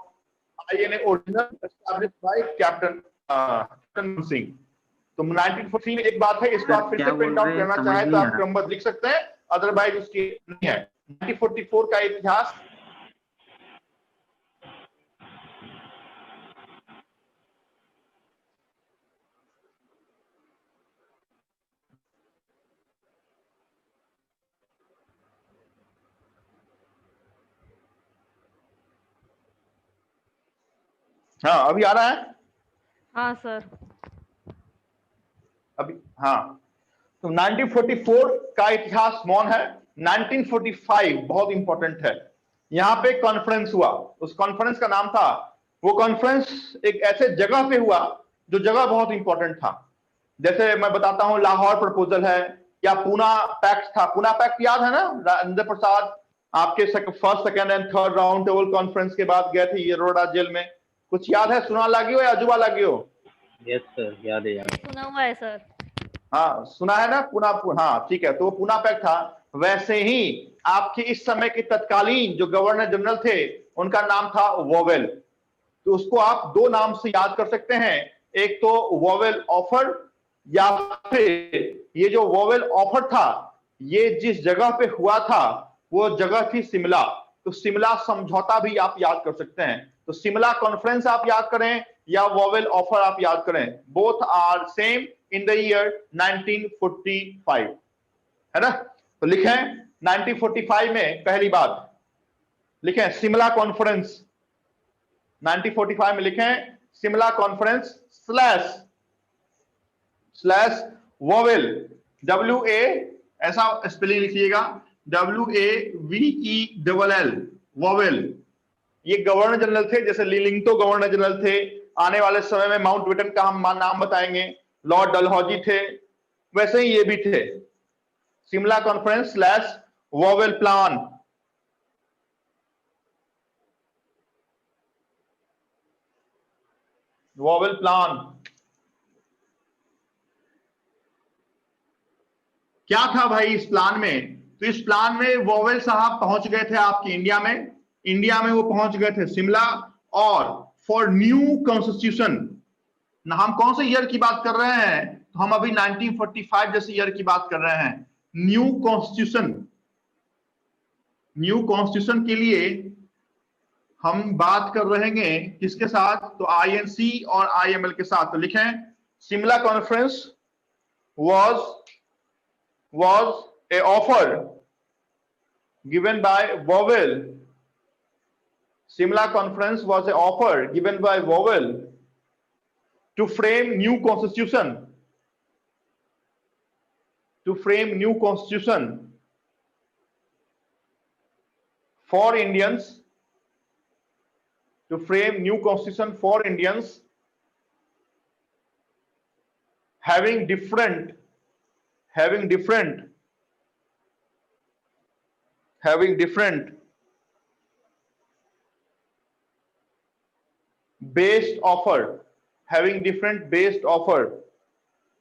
INA original established by Captain Singh. तो 1943 में एक बात है, इसको आप फिर से प्रिंट आउट करना चाहें तो आप क्रमबद्ध लिख सकते हैं, अदरवाइज उसकी नहीं है। 1944 का इतिहास हाँ अभी आ रहा है। हाँ सर। अभी हाँ, तो 1944 का इतिहास मौन है। 1945 बहुत इंपॉर्टेंट है। यहाँ पे कॉन्फ्रेंस हुआ, उस कॉन्फ्रेंस का नाम था, वो कॉन्फ्रेंस एक ऐसे जगह पे हुआ जो जगह बहुत इंपॉर्टेंट था। जैसे मैं बताता हूँ, लाहौर प्रपोजल है या पूना पैक्ट था। पूना पैक्ट याद है ना, राजेंद्र प्रसाद आपके first second and third round table conference के बाद गए थे येरोडा जेल में, कुछ याद है? सुना लागियो या अजूबा लागियो? यस सर, याद है याद है। सुना हुआ है सर। हाँ सुना है ना, पूना। हाँ ठीक है, तो वो पूना पैक्ट था। वैसे ही आपके इस समय के तत्कालीन जो गवर्नर जनरल थे उनका नाम था वोवेल। तो उसको आप दो नाम से याद कर सकते हैं, एक तो वोवेल ऑफर, या फिर ये जो वोवेल ऑफर था ये जिस जगह पे हुआ था वो जगह थी शिमला। तो शिमला समझौता भी आप याद कर सकते हैं। तो शिमला कॉन्फ्रेंस आप याद करें या वोवेल ऑफर आप याद करें, both are same in the year 1945, है ना। तो लिखें 1945 में पहली बात लिखें शिमला कॉन्फ्रेंस। 1945 में लिखें Shimla conference slash vowel, WA ऐसा स्पेलिंग लिखिएगा, WAVELL वोवेल। ये गवर्नर जनरल थे, जैसे लिलिंगटो गवर्नर जनरल थे, आने वाले समय में माउंटबेटन का हम नाम बताएंगे, लॉर्ड डलहौजी थे, वैसे ही ये भी थे। Shimla conference slash vowel plan. Vowel plan क्या था भाई इस प्लान में? तो इस प्लान में वोवेल साहब पहुंच गए थे आपके इंडिया में। इंडिया में वो पहुंच गए थे शिमला, और फॉर न्यू कॉन्स्टिट्यूशन। ना हम कौन से ईयर की बात कर रहे हैं, तो हम अभी 1945 जैसे ईयर की बात कर रहे हैं। न्यू कॉन्स्टिट्यूशन के लिए हम बात कर रहे हैं किसके साथ, तो आईएनसी और आईएमएल के साथ। तो लिखें Shimla conference was a offer given by Wavell. Simla Conference was an offer given by Wavell to frame new constitution. For Indians, to frame new constitution for Indians having different based offer।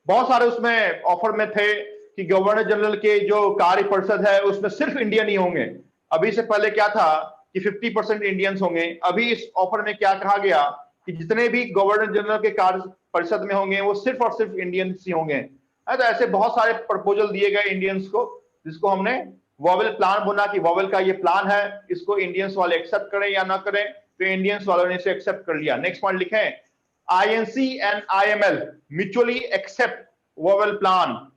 बहुत सारे उसमें ऑफर में थे कि गवर्नर जनरल के जो कार्य परिषद है उसमें सिर्फ इंडियन ही होंगे। अभी से पहले क्या था कि 50% इंडियंस होंगे। अभी इस ऑफर में क्या कहा गया कि जितने भी गवर्नर जनरल के कार्य परिषद में होंगे वो सिर्फ और सिर्फ इंडियंस ही होंगे। तो ऐसे बहुत सारे प्रपोजल दिए गए इंडियंस को, जिसको हमने वॉवेल प्लान बोला कि वॉवेल का ये प्लान है, इसको इंडियंस वाले एक्सेप्ट करें या ना करें। तो इंडियंस वालों ने इसे एक्सेप्ट कर लिया। नेक्स्ट पॉइंट लिखें INC and IML mutually accept Wavell plan.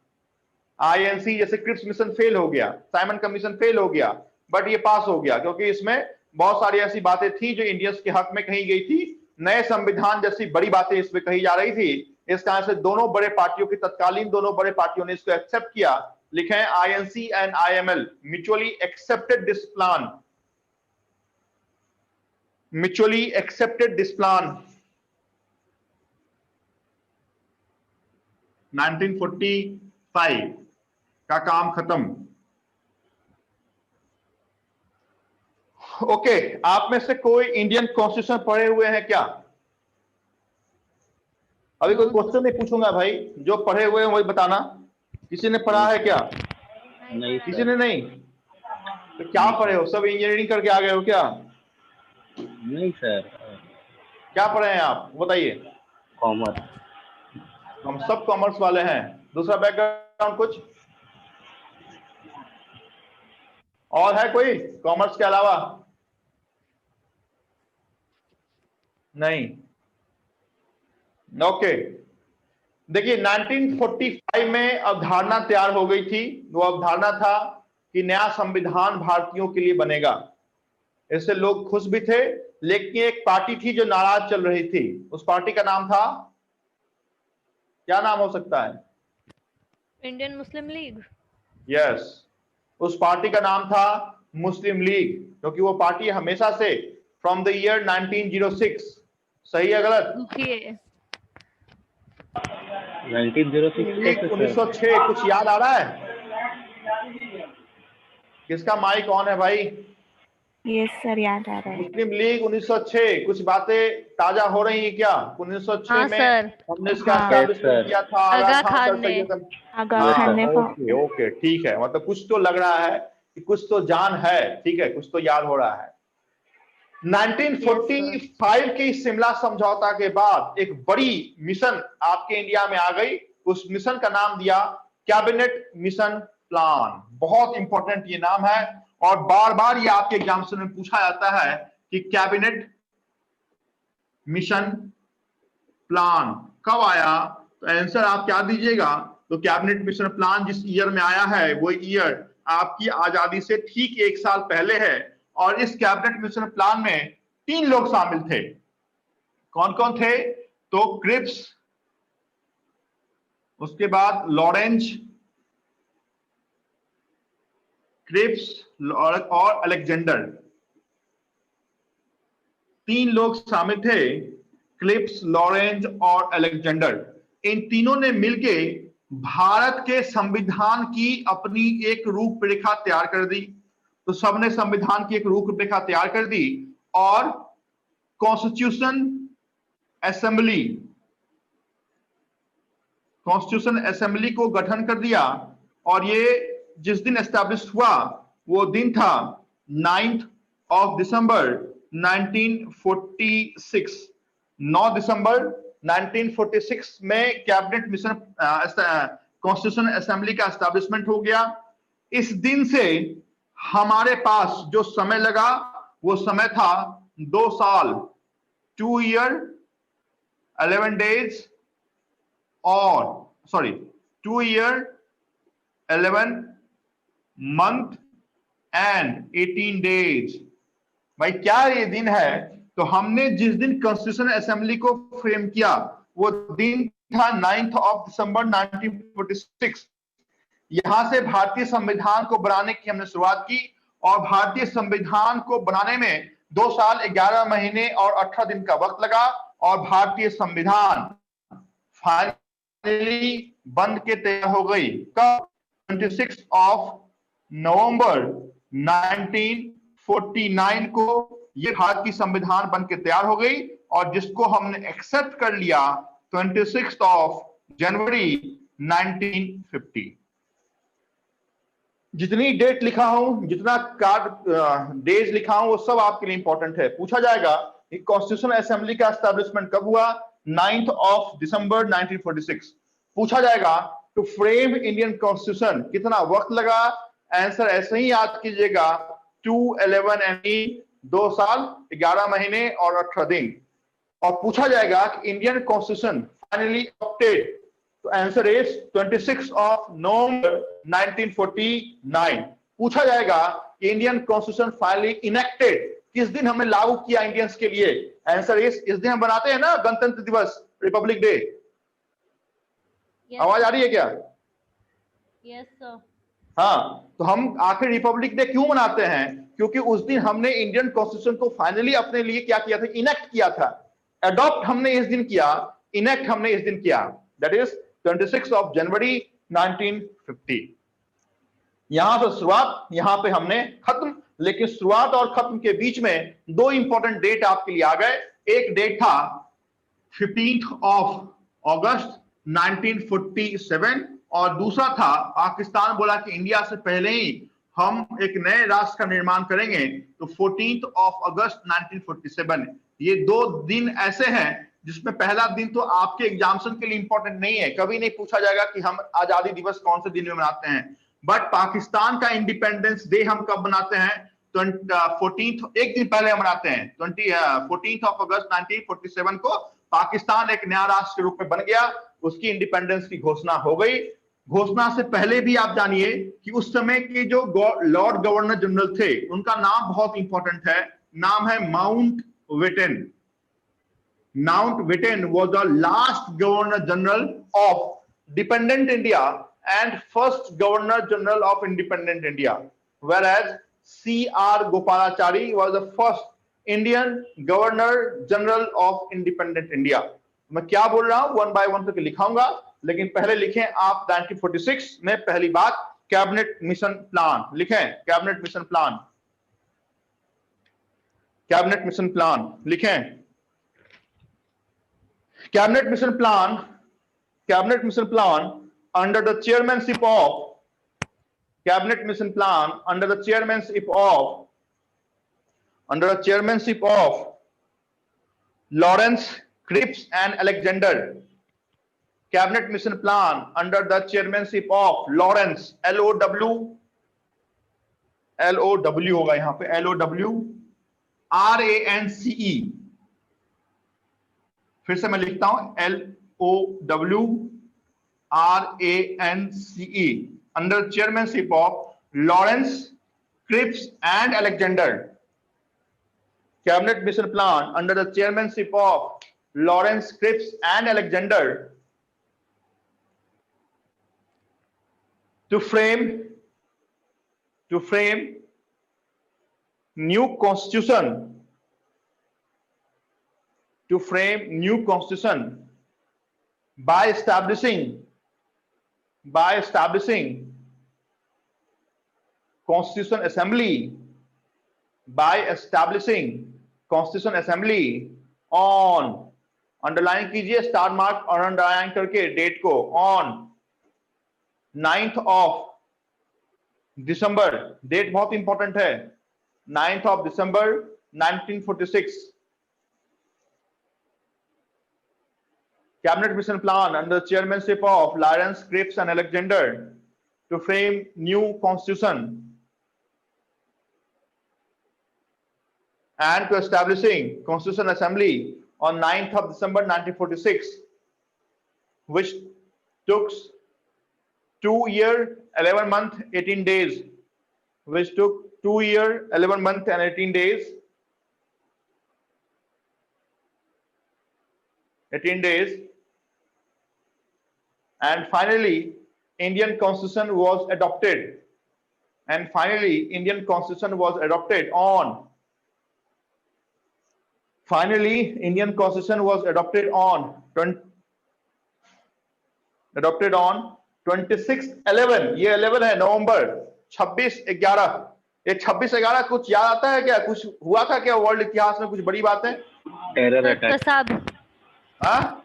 INC जैसे क्रिप्स मिशन फेल हो गया, साइमन कमीशन फेल हो गया, बट ये पास हो गया क्योंकि इसमें बहुत सारी ऐसी बातें थी जो इंडियंस के हक में कही गई थी। नए संविधान जैसी बड़ी बातें इसमें कही जा रही थी। इस कारण से दोनों बड़े पार्टियों की तत्कालीन दोनों बड़े पार्टियों ने इसको एक्सेप्ट किया। लिखें INC and IML mutually accepted this plan. 1945 का काम खत्म। ओके, आप में से कोई इंडियन कॉन्स्टिट्यूशन पढ़े हुए हैं क्या? अभी कोई क्वेश्चन नहीं पूछूंगा भाई, जो पढ़े हुए हैं वही बताना। किसी ने पढ़ा है क्या? नहीं किसी ने नहीं? तो क्या पढ़े हो? सब इंजीनियरिंग करके आ गए हो क्या? नहीं सर, क्या पढ़े हैं आप बताइए? कॉमर्स। हम सब कॉमर्स वाले हैं। दूसरा बैकग्राउंड कुछ और है कोई कॉमर्स के अलावा? नहीं। ओके, देखिए 1945 में अवधारणा तैयार हो गई थी। वो अवधारणा था कि नया संविधान भारतीयों के लिए बनेगा। इससे लोग खुश भी थे, लेकिन एक पार्टी थी जो नाराज चल रही थी। उस पार्टी का नाम था, क्या नाम हो सकता है? Indian Muslim league. यस, उस पार्टी का नाम था मुस्लिम लीग, क्योंकि वो पार्टी हमेशा से फ्रॉम द ईयर 1906, सही है गलत? 1906 कुछ याद आ रहा है? किसका माइक ऑन है भाई? यस सर, याद आ रहा है। मुस्लिम लीग 1906, कुछ बातें ताजा हो रही है क्या? 1906 हाँ, में सर। हमने इसका एस्टैब्लिशमेंट किया था। आगा खान ने। ओके, ठीक है, मतलब कुछ तो लग रहा है कि कुछ तो जान है। ठीक है, कुछ तो याद हो रहा है। 1945 के शिमला समझौता के बाद एक बड़ी मिशन आपके इंडिया में आ गई। उस मिशन का नाम दिया कैबिनेट मिशन प्लान। बहुत इंपॉर्टेंट ये नाम है और बार बार ये आपके एग्जामिनेशन में पूछा जाता है कि कैबिनेट मिशन प्लान कब आया। तो आंसर आप क्या दीजिएगा? तो कैबिनेट मिशन प्लान जिस ईयर में आया है वो ईयर आपकी आजादी से ठीक 1 साल पहले है। और इस कैबिनेट मिशन प्लान में 3 लोग शामिल थे। कौन कौन थे? तो क्रिप्स, उसके बाद लॉरेंज, क्रिप्स और अलेक्जेंडर। 3 लोग शामिल थे, क्रिप्स, लॉरेंज और अलेक्जेंडर। इन तीनों ने मिलके भारत के संविधान की अपनी एक रूपरेखा तैयार कर दी। तो सबने संविधान की एक रूपरेखा तैयार कर दी और कॉन्स्टिट्यूशन असेंबली को गठन कर दिया। और ये जिस दिन एस्टैब्लिश हुआ वो दिन था 9 दिसंबर 1946, 9 दिसंबर 1946 में कैबिनेट मिशन कॉन्स्टिट्यूशन असेंबली का एस्टैब्लिशमेंट हो गया। इस दिन से हमारे पास जो समय लगा वो समय था 2 साल, 2 ईयर 11 डेज और 2 ईयर 11 मंथ एंड 18 डेज। भाई क्या ये दिन है? तो हमने जिस दिन कॉन्स्टिट्यूशन असेंबली को फ्रेम किया वो दिन था 9 दिसंबर 1946। यहां से भारतीय संविधान को बनाने की हमने शुरुआत की और भारतीय संविधान को बनाने में 2 साल 11 महीने और 18 दिन का वक्त लगा और भारतीय संविधान फाइनली बन के तैयार हो गई। कब? 26 नवंबर 1949 को ये भारत की संविधान बन के तैयार हो गई और जिसको हमने एक्सेप्ट कर लिया 26 जनवरी 1950। जितनी डेट लिखा हूं, जितना कार्ड डेज लिखा हूं, वो सब आपके लिए इंपॉर्टेंट है। पूछा जाएगा कि कॉन्स्टिट्यूशन असेंबली का एस्टैब्लिशमेंट कब हुआ? 9 दिसंबर 1946। पूछा जाएगा टू फ्रेम इंडियन कॉन्स्टिट्यूशन कितना वक्त लगा? आंसर ऐसे ही याद कीजिएगा 211 एंड 2 साल 11 महीने और 18 दिन। और पूछा जाएगा कि इंडियन कॉन्स्टिट्यूशन फाइनली अडॉप्टेड, तो आंसर इज 26 नवंबर 1949। पूछा जाएगा कि इंडियन कॉन्स्टिट्यूशन फाइनली इनेक्टेड किस दिन हमने लागू किया इंडियंस के लिए? आंसर इज इस दिन हम बनाते हैं ना गणतंत्र दिवस, रिपब्लिक डे। आवाज आ रही है क्या? Yes sir. हाँ, तो हम आखिर रिपब्लिक डे क्यों मनाते हैं? क्योंकि उस दिन हमने इंडियन कॉन्स्टिट्यूशन को फाइनली अपने लिए क्या किया था? इनेक्ट किया था। अडॉप्ट हमने इस दिन किया, इनेक्ट हमने इस दिन किया, दैट इज 26 जनवरी 1950। यहां से शुरुआत, यहां पे हमने खत्म। लेकिन शुरुआत और खत्म के बीच में 2 इंपॉर्टेंट डेट आपके लिए आ गए। एक डेट था 15 अगस्त 1947 और दूसरा था पाकिस्तान बोला कि इंडिया से पहले ही हम एक नए राष्ट्र का निर्माण करेंगे, तो 14 अगस्त 1947। ये 2 दिन ऐसे हैं जिसमें पहला दिन तो आपके एग्जामिनेशन के लिए इंपॉर्टेंट नहीं है, कभी नहीं पूछा जाएगा कि हम आजादी दिवस कौन से दिन में मनाते हैं। बट पाकिस्तान का इंडिपेंडेंस डे हम कब मनाते हैं? 14 एक दिन पहले हम मनाते हैं। 14 अगस्त 1947 को पाकिस्तान एक नया राष्ट्र के रूप में बन गया, उसकी इंडिपेंडेंस की घोषणा हो गई। घोषणा से पहले भी आप जानिए कि उस समय के जो लॉर्ड गवर्नर जनरल थे उनका नाम बहुत इंपॉर्टेंट है, नाम है Mountbatten. Mountbatten was the last Governor General of dependent India and first Governor General of independent India, whereas C.R. Gopalachari was the first Indian Governor General of independent India. मैं क्या बोल रहा हूं 1 by 1 करके लिखाऊंगा, लेकिन पहले लिखें आप 1946 में पहली बात कैबिनेट मिशन प्लान लिखें। Cabinet mission plan, cabinet mission plan लिखें। Cabinet mission plan under the chairmanship of cabinet mission plan under the chairmanship of Lawrence, Cripps and Alexander. Cabinet mission plan under the chairmanship of Lawrence, LOW होगा यहां पे, LOWRANCE। फिर से मैं लिखता हूं LOWRANCE under chairmanship of Lawrence, Cripps and Alexander. Cabinet mission plan under the chairmanship of Lawrence, Cripps and Alexander to frame new constitution by establishing Constitution Assembly on, underline कीजिए, स्टार मार्क और अंडरलाइन करके डेट को, ऑन 9 दिसंबर। डेट बहुत इंपॉर्टेंट है, 9 दिसंबर 1946. Cabinet mission plan under the chairmanship of Lawrence, Cripps and Alexander to frame new constitution and to establishing Constitutional Assembly on 9th of December 1946, which took 2 years, 11 months, 18 days, which took 2 years, 11 months and 18 days. 18 days. And finally, Indian Constitution was adopted. And finally, Indian Constitution was adopted on. Finally, Indian Constitution was adopted on 26/11. ये 11 है नवंबर 26/11. ये 26/11 कुछ याद आता है क्या? कुछ हुआ था क्या वर्ल्ड इतिहास में? कुछ बड़ी बातें? टेरर अटैक, कसाब हाँ,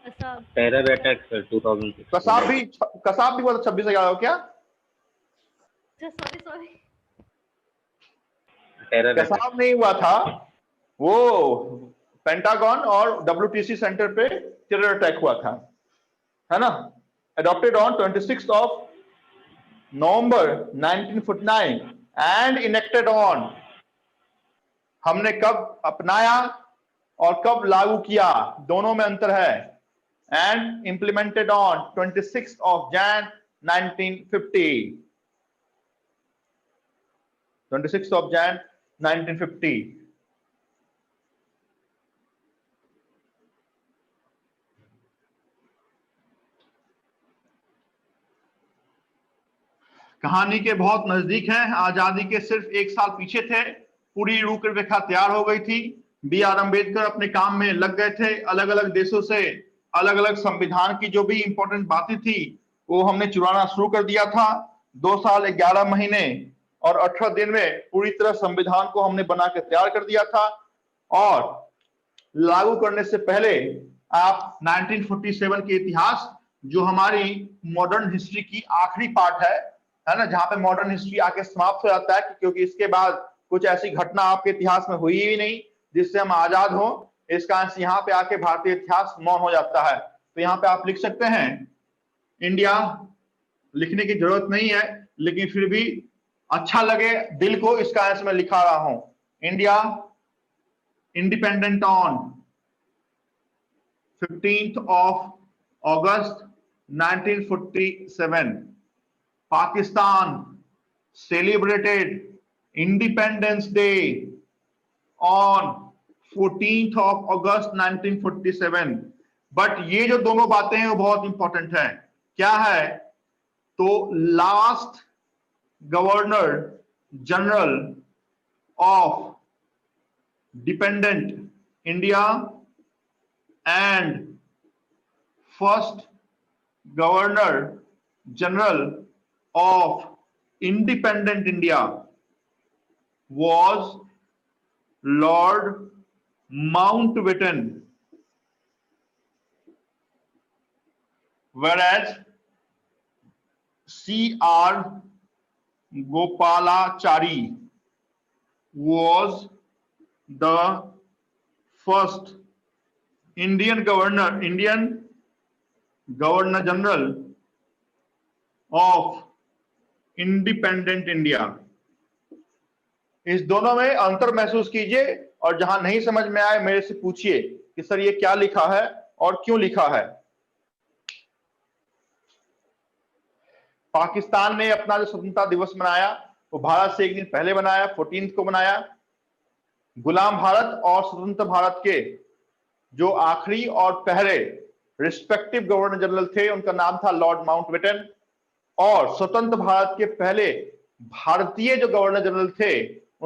टेरर अटैक 2006. कसाब भी हुआ था 26/11 को क्या? सॉरी टेरर अटैक कसाब नहीं हुआ था, वो पेंटागन और WTC सेंटर पे टेरर अटैक हुआ था, है ना? Adopted on 26th of November 1949 and enacted on. हमने कब अपनाया और कब लागू किया, दोनों में अंतर है. And implemented on 26th of Jan 1950. 26th of Jan 1950. कहानी के बहुत नजदीक हैं, आजादी के सिर्फ 1 साल पीछे थे. पूरी रूपरेखा तैयार हो गई थी. B.R. अम्बेडकर अपने काम में लग गए थे. अलग अलग देशों से अलग अलग संविधान की जो भी इंपॉर्टेंट बातें थी वो हमने चुराना शुरू कर दिया था. 2 साल 11 महीने और 18 दिन में पूरी तरह संविधान को हमने बना के तैयार कर दिया था. और लागू करने से पहले आप 1947 के इतिहास, जो हमारी मॉडर्न हिस्ट्री की आखिरी पार्ट है ना, जहां पे मॉडर्न हिस्ट्री आके समाप्त हो जाता है, क्योंकि इसके बाद कुछ ऐसी घटना आपके इतिहास में हुई ही नहीं जिससे हम आजाद हो. इसका यहाँ पे आके भारतीय इतिहास मौन हो जाता है. तो यहाँ पे आप लिख सकते हैं इंडिया. लिखने की जरूरत नहीं है, लेकिन फिर भी अच्छा लगे दिल को, इसका आंसर मैं लिखा रहा हूं. India independent on 15th of August 1947. Pakistan celebrated Independence Day on 14th of August 1947. But ये जो दोनों बातें हैं वो बहुत इंपॉर्टेंट है. क्या है? तो last governor general of dependent India and first governor general of independent India was Lord Mountbatten, whereas C.R. Gopalachari was the first Indian Governor General of Independent India. इस दोनों में अंतर महसूस कीजिए और जहां नहीं समझ में आए मेरे से पूछिए कि सर ये क्या लिखा है और क्यों लिखा है. पाकिस्तान ने अपना जो स्वतंत्रता दिवस मनाया वो भारत से 1 दिन पहले बनाया, 14 को बनाया. गुलाम भारत और स्वतंत्र भारत के जो आखिरी और पहले रिस्पेक्टिव गवर्नर जनरल थे उनका नाम था लॉर्ड माउंटबेटन, और स्वतंत्र भारत के पहले भारतीय जो गवर्नर जनरल थे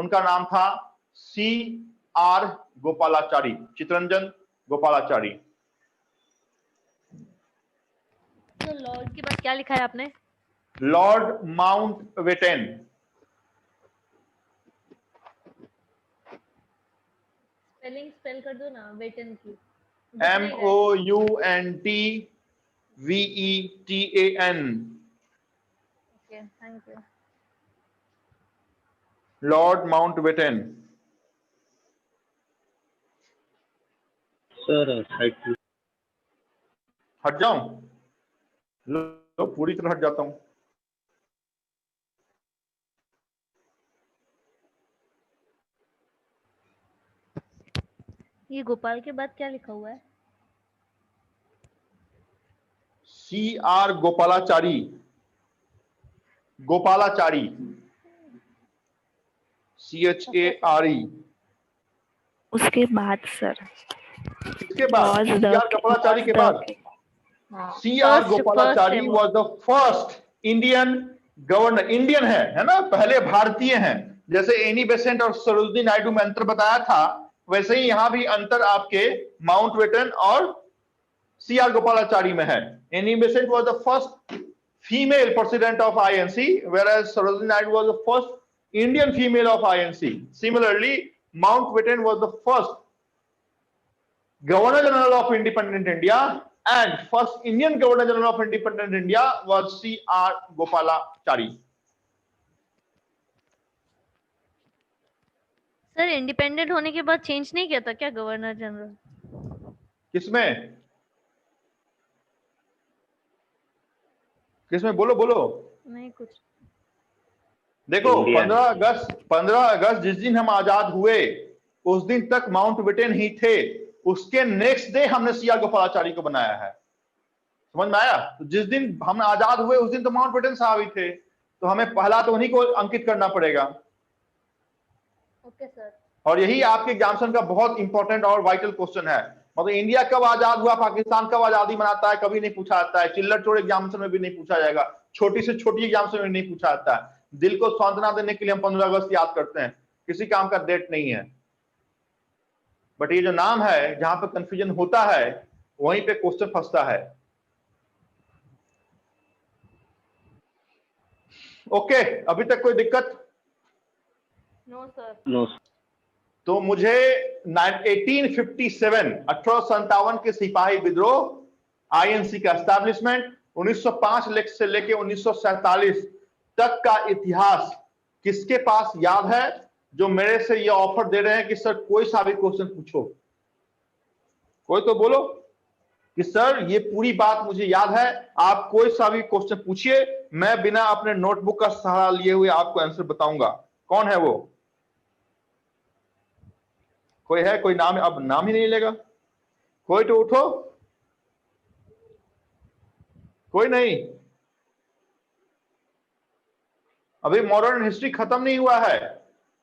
उनका नाम था C.R. गोपालाचारी, चितरंजन गोपालाचारी. तो लॉर्ड के बाद क्या लिखा है आपने? Lord Mountbatten. स्पेल कर दो ना वेटन की. MOUNTVETAN. Okay, thank you. Lord Mountbatten. Sir side हट जाऊं? लो पूरी तरह हट जाता हूं। ये गोपाल के बाद क्या लिखा हुआ है? CR Gopalachari, Gopalachari, CHARE। उसके बाद सर इसके बाद was the CR गोपालाचारी के बाद CR First गोपालाचारी है वो। Was the first Indian governor. Indian है ना, पहले भारतीय हैं। जैसे एनी बेसेंट और सरोजिनी नायडू में अंतर बताया था, वैसे ही यहां भी अंतर आपके माउंटबेटन और CR गोपालाचारी में है। Annie Besant was the first female president of INC, whereas Sarojini Naidu was the first Indian female of INC. Similarly, Mountbatten was the first Governor General of Independent India, and first Indian Governor General of Independent India was CR Gopalachari. Sir independent होने के बाद चेंज नहीं किया था क्या गवर्नर जनरल? किसमें किसमें बोलो बोलो। नहीं कुछ। देखो इंडिया। 15 अगस्त जिस दिन हम आजाद हुए उस दिन तक माउंटबेटन ही थे। उसके नेक्स्ट डे हमने CR गोपालाचारी को बनाया है। समझ में आया? तो जिस दिन हम आजाद हुए उस दिन तो माउंटबेटन साहब ही थे, तो हमें पहला तो उन्हीं को अंकित करना पड़ेगा। Okay sir. और यही आपके एग्जामिनेशन का बहुत इंपॉर्टेंट और वाइटल क्वेश्चन है। मतलब इंडिया कब आजाद हुआ, पाकिस्तान कब आजादी मनाता है, कभी नहीं पूछा जाता है। चिल्लर चोर एग्जामिनेशन में भी नहीं पूछा जाएगा, छोटी से छोटी एग्जामिनेशन में नहीं पूछा जाता है। दिल को सांत्वना देने के लिए हम 15 अगस्त याद करते हैं, किसी काम का डेट नहीं है। बट ये जो नाम है, जहां पे कंफ्यूजन होता है वहीं पे क्वेश्चन फंसता है। ओके, अभी तक कोई दिक्कत? No sir. नो तो मुझे 1857 के सिपाही विद्रोह, INC का एस्टैब्लिशमेंट, 1905 से लेके 1947 तक का इतिहास किसके पास याद है, जो मेरे से ये ऑफर दे रहे हैं कि सर कोई सा भी क्वेश्चन पूछो। कोई तो बोलो कि सर ये पूरी बात मुझे याद है, आप कोई सा भी क्वेश्चन पूछिए, मैं बिना अपने नोटबुक का सहारा लिए हुए आपको आंसर बताऊंगा। कौन है वो? कोई है? कोई नाम? अब नाम ही नहीं लेगा कोई, तो उठो। कोई नहीं। अभी मॉडर्न हिस्ट्री खत्म नहीं हुआ है।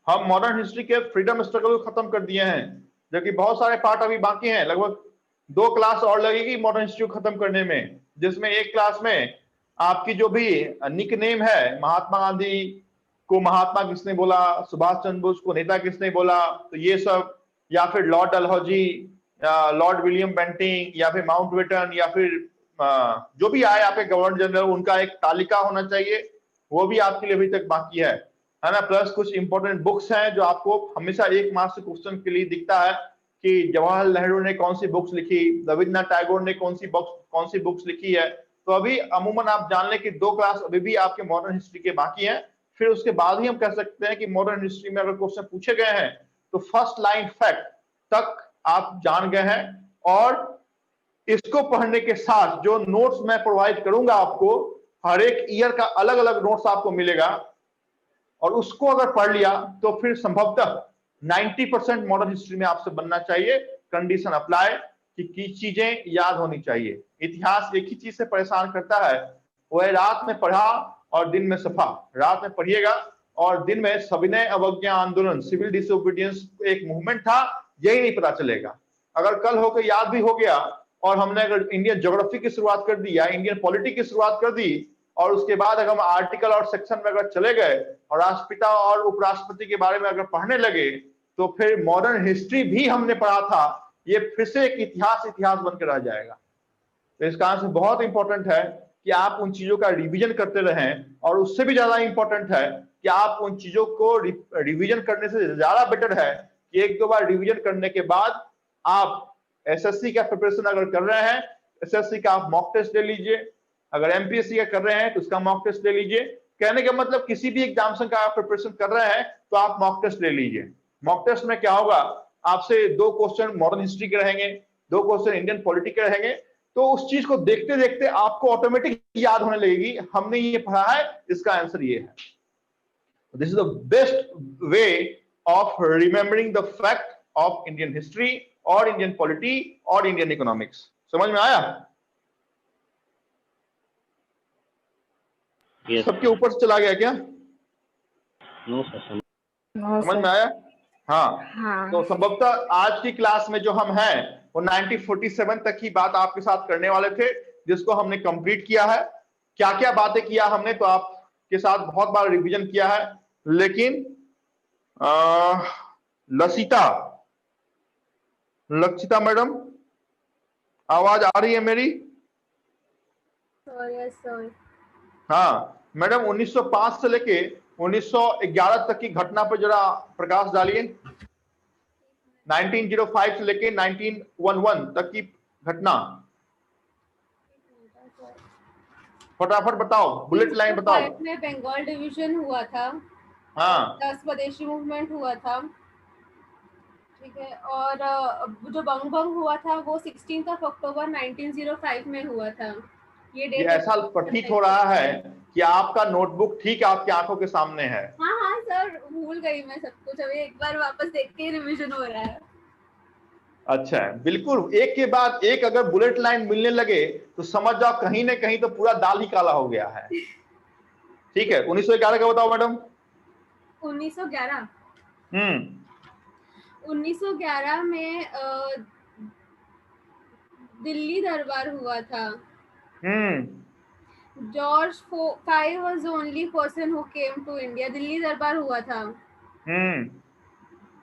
हम मॉडर्न हिस्ट्री के फ्रीडम स्ट्रगल को खत्म कर दिए हैं, जबकि बहुत सारे पार्ट अभी बाकी हैं। लगभग 2 क्लास और लगेगी मॉडर्न हिस्ट्री को खत्म करने में, जिसमें एक क्लास में आपकी जो भी निक नेम है, महात्मा गांधी को महात्मा किसने बोला, सुभाष चंद्र बोस को नेता किसने बोला, तो ये सब, या फिर Lord Dalhousie, Lord William Bentinck, या फिर माउंटबेटन, या फिर जो भी आए आपके गवर्नर जनरल, उनका एक तालिका होना चाहिए। वो भी आपके लिए अभी तक बाकी है ना। प्लस कुछ इंपॉर्टेंट बुक्स हैं जो आपको हमेशा 1 मार्क्स क्वेश्चन के लिए दिखता है कि जवाहरलाल नेहरू ने कौन सी बुक्स लिखी, रविन्द्रनाथ टैगोर ने कौन सी बुक्स लिखी है। तो अभी अमूमन आप जान लें कि 2 क्लास अभी भी आपके मॉडर्न हिस्ट्री के बाकी हैं। फिर उसके बाद ही हम कह सकते हैं कि मॉडर्न हिस्ट्री में अगर क्वेश्चन पूछे गए हैं तो फर्स्ट लाइन फैक्ट तक आप जान गए हैं। और इसको पढ़ने के साथ जो नोट्स मैं प्रोवाइड करूंगा आपको, हर एक ईयर का अलग अलग नोट्स आपको मिलेगा, और उसको अगर पढ़ लिया तो फिर संभवतः 90% मॉडर्न हिस्ट्री में आपसे बनना चाहिए। कंडीशन अप्लाई कि चीजें याद होनी चाहिए। इतिहास एक ही चीज से परेशान करता है, वो है रात में पढ़ा और दिन में सफा। रात में पढ़िएगा और दिन में सविनय अवज्ञा आंदोलन, सिविल डिसोबीडियंस एक मूवमेंट था, यही नहीं पता चलेगा। अगर कल होकर याद भी हो गया और हमने अगर इंडियन ज्योग्राफी की शुरुआत कर दी या इंडियन पॉलिटी की शुरुआत कर दी, और उसके बाद अगर हम आर्टिकल और सेक्शन में अगर चले गए और राष्ट्रपिता और उपराष्ट्रपति के बारे में अगर पढ़ने लगे, तो फिर मॉडर्न हिस्ट्री भी हमने पढ़ा था, ये फिर से एक इतिहास बनकर रह जाएगा। तो इस कारण से बहुत इंपॉर्टेंट है कि आप उन चीजों का रिवीजन करते रहें, और उससे भी ज्यादा इंपॉर्टेंट है कि आप उन चीजों को रिवीजन करने से ज्यादा बेटर है कि 1-2 बार रिवीजन करने के बाद आप SSC का प्रिपरेशन अगर कर रहे हैं, SSC का आप मॉक टेस्ट ले लीजिए। अगर MPSC का कर रहे हैं तो उसका मॉक टेस्ट ले लीजिए। कहने का मतलब किसी भी एग्जामिनेशन का आप प्रिपरेशन कर रहे हैं तो आप मॉक टेस्ट ले लीजिए। मॉक टेस्ट में क्या होगा, आपसे 2 क्वेश्चन मॉडर्न हिस्ट्री के रहेंगे, 2 क्वेश्चन इंडियन पॉलिटी के रहेंगे। तो उस चीज को देखते देखते आपको ऑटोमेटिक याद होने लगेगी, हमने ये पढ़ा है, इसका आंसर ये है। This is the best way of remembering the fact of Indian history और इंडियन पॉलिटी और इंडियन इकोनॉमिक्स। समझ में आया? Yes. सबके ऊपर से चला गया क्या? नो सर, समझ में आया? हाँ। हाँ तो संभवतः आज की क्लास में जो हम हैं वो 1947 तक की बात आपके साथ करने वाले थे, जिसको हमने कंप्लीट किया है। क्या क्या बातें किया हमने, तो आपके साथ बहुत बार रिवीजन किया है, लेकिन लक्षिता मैडम, आवाज आ रही है मेरी? हाँ मैडम, 1905 से लेके 1911 तक की घटना पर जरा प्रकाश डालिए। 1905 से लेके 1911 तक की घटना फटाफट बताओ, बुलेट लाइन बताओ। में बंगाल डिवीजन हुआ था। हाँ 10 स्वदेशी मूवमेंट हुआ था, ठीक है। और जो बंग बंग हुआ था वो 16 अक्टूबर 1905 में हुआ था। ये डेट ऐसा प्रतीत हो रहा है कि आपका नोटबुक ठीक आपकी आंखों के सामने है। हाँ हाँ सर, भूल गई मैं सब कुछ, अभी एक बार वापस देख के रिवीजन हो रहा है। अच्छा, बिल्कुल एक के बाद एक अगर बुलेट लाइन मिलने लगे तो समझ जाओ कहीं ना कहीं तो पूरा दाल ही काला हो गया है। ठीक है, 1911 का बताओ मैडम। 1911 हम्म 1911 में दिल्ली दरबार हुआ था। George 5 was the only person who came to India। Delhi दरबार हुआ था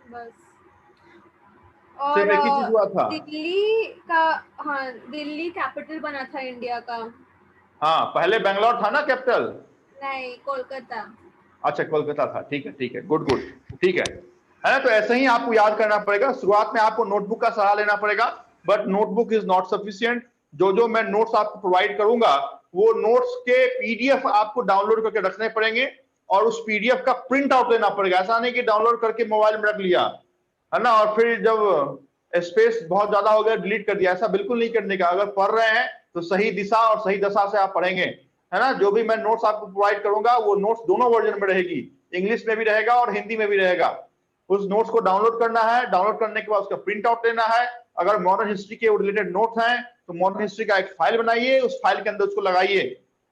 बस। और सिर्फ एक ही चीज हुआ था। दिल्ली का, हाँ दिल्ली कैपिटल बना था इंडिया का। हाँ, पहले बेंगलोर था ना कैपिटल? नहीं, कोलकाता। अच्छा, कोलकाता था। ठीक है ठीक है, गुड गुड, ठीक है ना। तो ऐसे ही आपको याद करना पड़ेगा। शुरुआत में आपको नोटबुक का सहारा लेना पड़ेगा, but notebook is not sufficient. जो मैं नोट्स आपको प्रोवाइड करूंगा वो नोट्स के पीडीएफ आपको डाउनलोड करके रखने पड़ेंगे, और उस पीडीएफ का प्रिंट आउट लेना पड़ेगा। ऐसा नहीं कि डाउनलोड करके मोबाइल में रख लिया है ना, और फिर जब स्पेस बहुत ज्यादा हो गया डिलीट कर दिया। ऐसा बिल्कुल नहीं करने का। अगर पढ़ रहे हैं तो सही दिशा और सही दशा से आप पढ़ेंगे, है ना। जो भी मैं नोट्स आपको प्रोवाइड करूंगा वो नोट्स दोनों वर्जन में रहेगी, इंग्लिश में भी रहेगा और हिंदी में भी रहेगा। उस नोट्स को डाउनलोड करना है, डाउनलोड करने के बाद उसका प्रिंट आउट लेना है। अगर मॉडर्न हिस्ट्री के रिलेटेड नोट्स हैं तो मॉडर्न हिस्ट्री का एक फाइल बनाइए, उस फाइल के अंदर उसको लगाइए,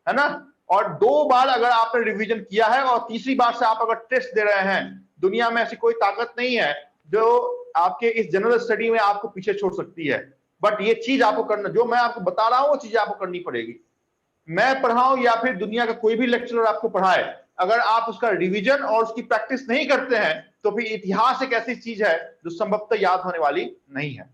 है ना। और 2 बार अगर आपने रिवीजन किया है और तीसरी बार से आप अगर टेस्ट दे रहे हैं, दुनिया में ऐसी कोई ताकत नहीं है जो आपके इस जनरल स्टडी में आपको पीछे छोड़ सकती है। बट ये चीज आपको करना, जो मैं आपको बता रहा हूं वो चीज आपको करनी पड़ेगी। मैं पढ़ाऊं या फिर दुनिया का कोई भी लेक्चरर आपको पढ़ाए, अगर आप उसका रिवीजन और उसकी प्रैक्टिस नहीं करते हैं तो फिर इतिहास एक ऐसी चीज है जो संभवतः याद होने वाली नहीं है।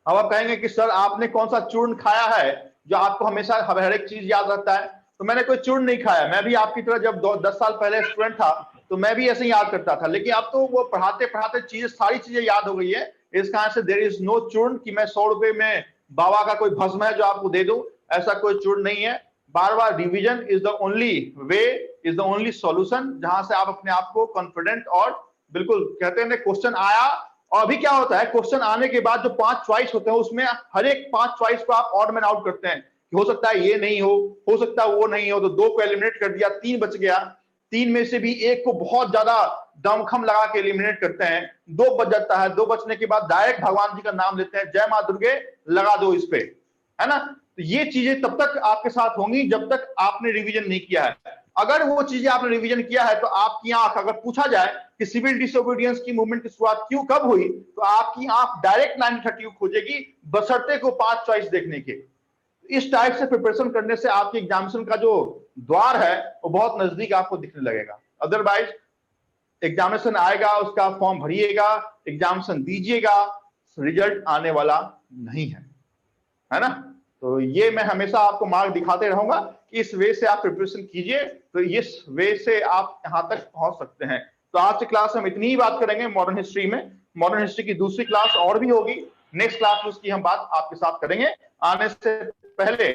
अब आप कहेंगे कि सर आपने कौन सा चूर्ण खाया है जो आपको हमेशा हर एक चीज याद रहता है? तो मैंने कोई चूर्ण नहीं खाया। मैं भी आपकी तरह जब 10 साल पहले स्टूडेंट था तो मैं भी ऐसे ही याद करता था, लेकिन अब तो वो पढ़ाते पढ़ाते चीजें, सारी चीजें याद हो गई है। इस कारण से देयर इज नो चूर्ण कि मैं 100 रुपए में बाबा का कोई भस्म है जो आपको दे दूं, ऐसा कोई चूर्ण नहीं है। बार बार revision is the only way, is the only solution, जहां से आप अपने आप को कॉन्फिडेंट और बिल्कुल, कहते हैं क्वेश्चन आया, और अभी क्या होता है, क्वेश्चन आने के बाद जो 5 चॉइस होते हैं उसमें हर एक 5 चॉइस को आप ऑड मैन आउट करते हैं कि हो सकता है ये नहीं हो सकता है वो नहीं हो, तो 2 को एलिमिनेट कर दिया, 3 बच गया। 3 में से भी 1 को बहुत ज्यादा दमखम लगा के एलिमिनेट करते हैं, 2 बच जाता है। 2 बचने के बाद डायरेक्ट भगवान जी का नाम लेते हैं, जय मां दुर्गे लगा दो इस पे, है ना। तो ये चीजें तब तक आपके साथ होंगी जब तक आपने रिवीजन नहीं किया है। अगर वो चीजें आपने रिवीजन किया है तो आपकी आंख, अगर पूछा जाए कि सिविल डिसोबीडियंस की मूवमेंट की शुरुआत कब हुई, तो आपकी आंख डायरेक्ट 1930 खोजेगी, बशर्ते को 5 चॉइस देखने के। इस टाइप से प्रिपरेशन करने से आपके एग्जामिनेशन का जो द्वार है वो बहुत नजदीक आपको दिखने लगेगा। अदरवाइज एग्जामिनेशन आएगा, उसका फॉर्म भरिएगा, एग्जामिनेशन दीजिएगा, रिजल्ट आने वाला नहीं है ना। तो ये मैं हमेशा आपको मार्ग दिखाते रहूंगा कि इस वे से आप प्रिपरेशन कीजिए, तो इस वे से आप यहां तक पहुंच सकते हैं। तो आज की क्लास हम इतनी ही बात करेंगे मॉडर्न हिस्ट्री में। मॉडर्न हिस्ट्री की दूसरी क्लास और भी होगी, नेक्स्ट क्लास में उसकी हम बात आपके साथ करेंगे। आने से पहले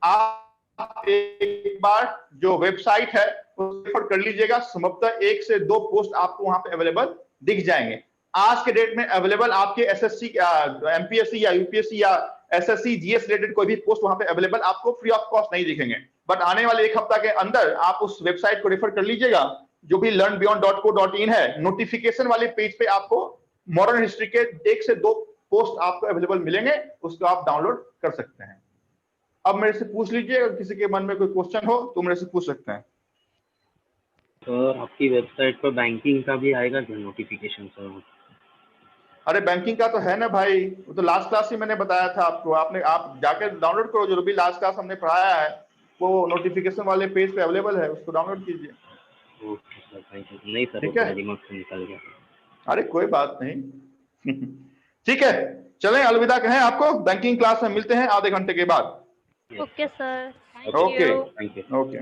आप एक बार जो वेबसाइट है उसे रेफर कर लीजिएगा। संभवतः 1 से 2 पोस्ट आपको वहां पे अवेलेबल दिख जाएंगे। आज के डेट में अवेलेबल आपके एसएससी, एमपीएससी या यूपीएससी या एसएससी जीएस रिलेटेड कोई भी पोस्ट वहां पे अवेलेबल आपको फ्री ऑफ कॉस्ट नहीं दिखेंगे। बट आने वाले एक हफ्ता के अंदर आप उस वेबसाइट को रेफर कर लीजिएगा, जो भी learnbeyond.co.in है, नोटिफिकेशन वाले पेज पे आपको मॉडर्न हिस्ट्री के 1 से 2 पोस्ट आपको अवेलेबल मिलेंगे, उसको आप डाउनलोड कर सकते हैं। अब मेरे से पूछ लीजिए, अगर किसी के मन में कोई क्वेश्चन हो तो मेरे से पूछ सकते हैं। सर आपकी वेबसाइट पर बैंकिंग का भी आएगा क्या नोटिफिकेशन सर? अरे बैंकिंग का तो है ना भाई, वो तो लास्ट क्लास ही मैंने बताया था आपको, आप जाकर डाउनलोड करो, जो भी लास्ट क्लास हमने पढ़ाया है वो नोटिफिकेशन वाले पेज पे अवेलेबल है, उसको डाउनलोड कीजिए। Okay sir, thank you. नहीं सर, ठीक है, दिमाग से निकल गया। अरे कोई बात नहीं। ठीक है, चलें अलविदा कहें आपको, बैंकिंग क्लास में मिलते हैं आधे घंटे के बाद। Okay sir, thank okay you. Thank you. Okay.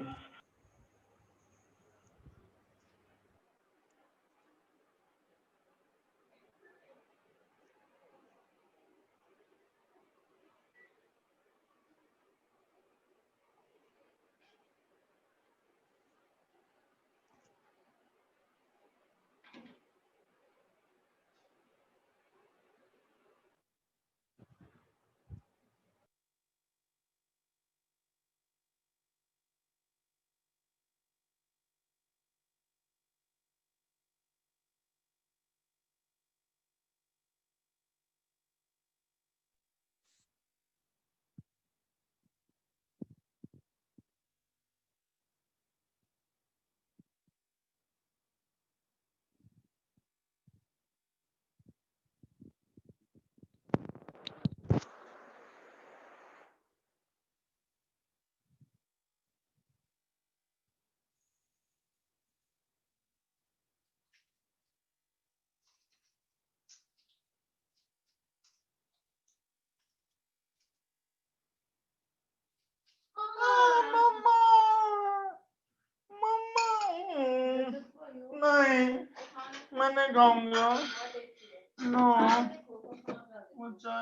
नहीं, मैं नहीं खाऊंगा। नो, मुझे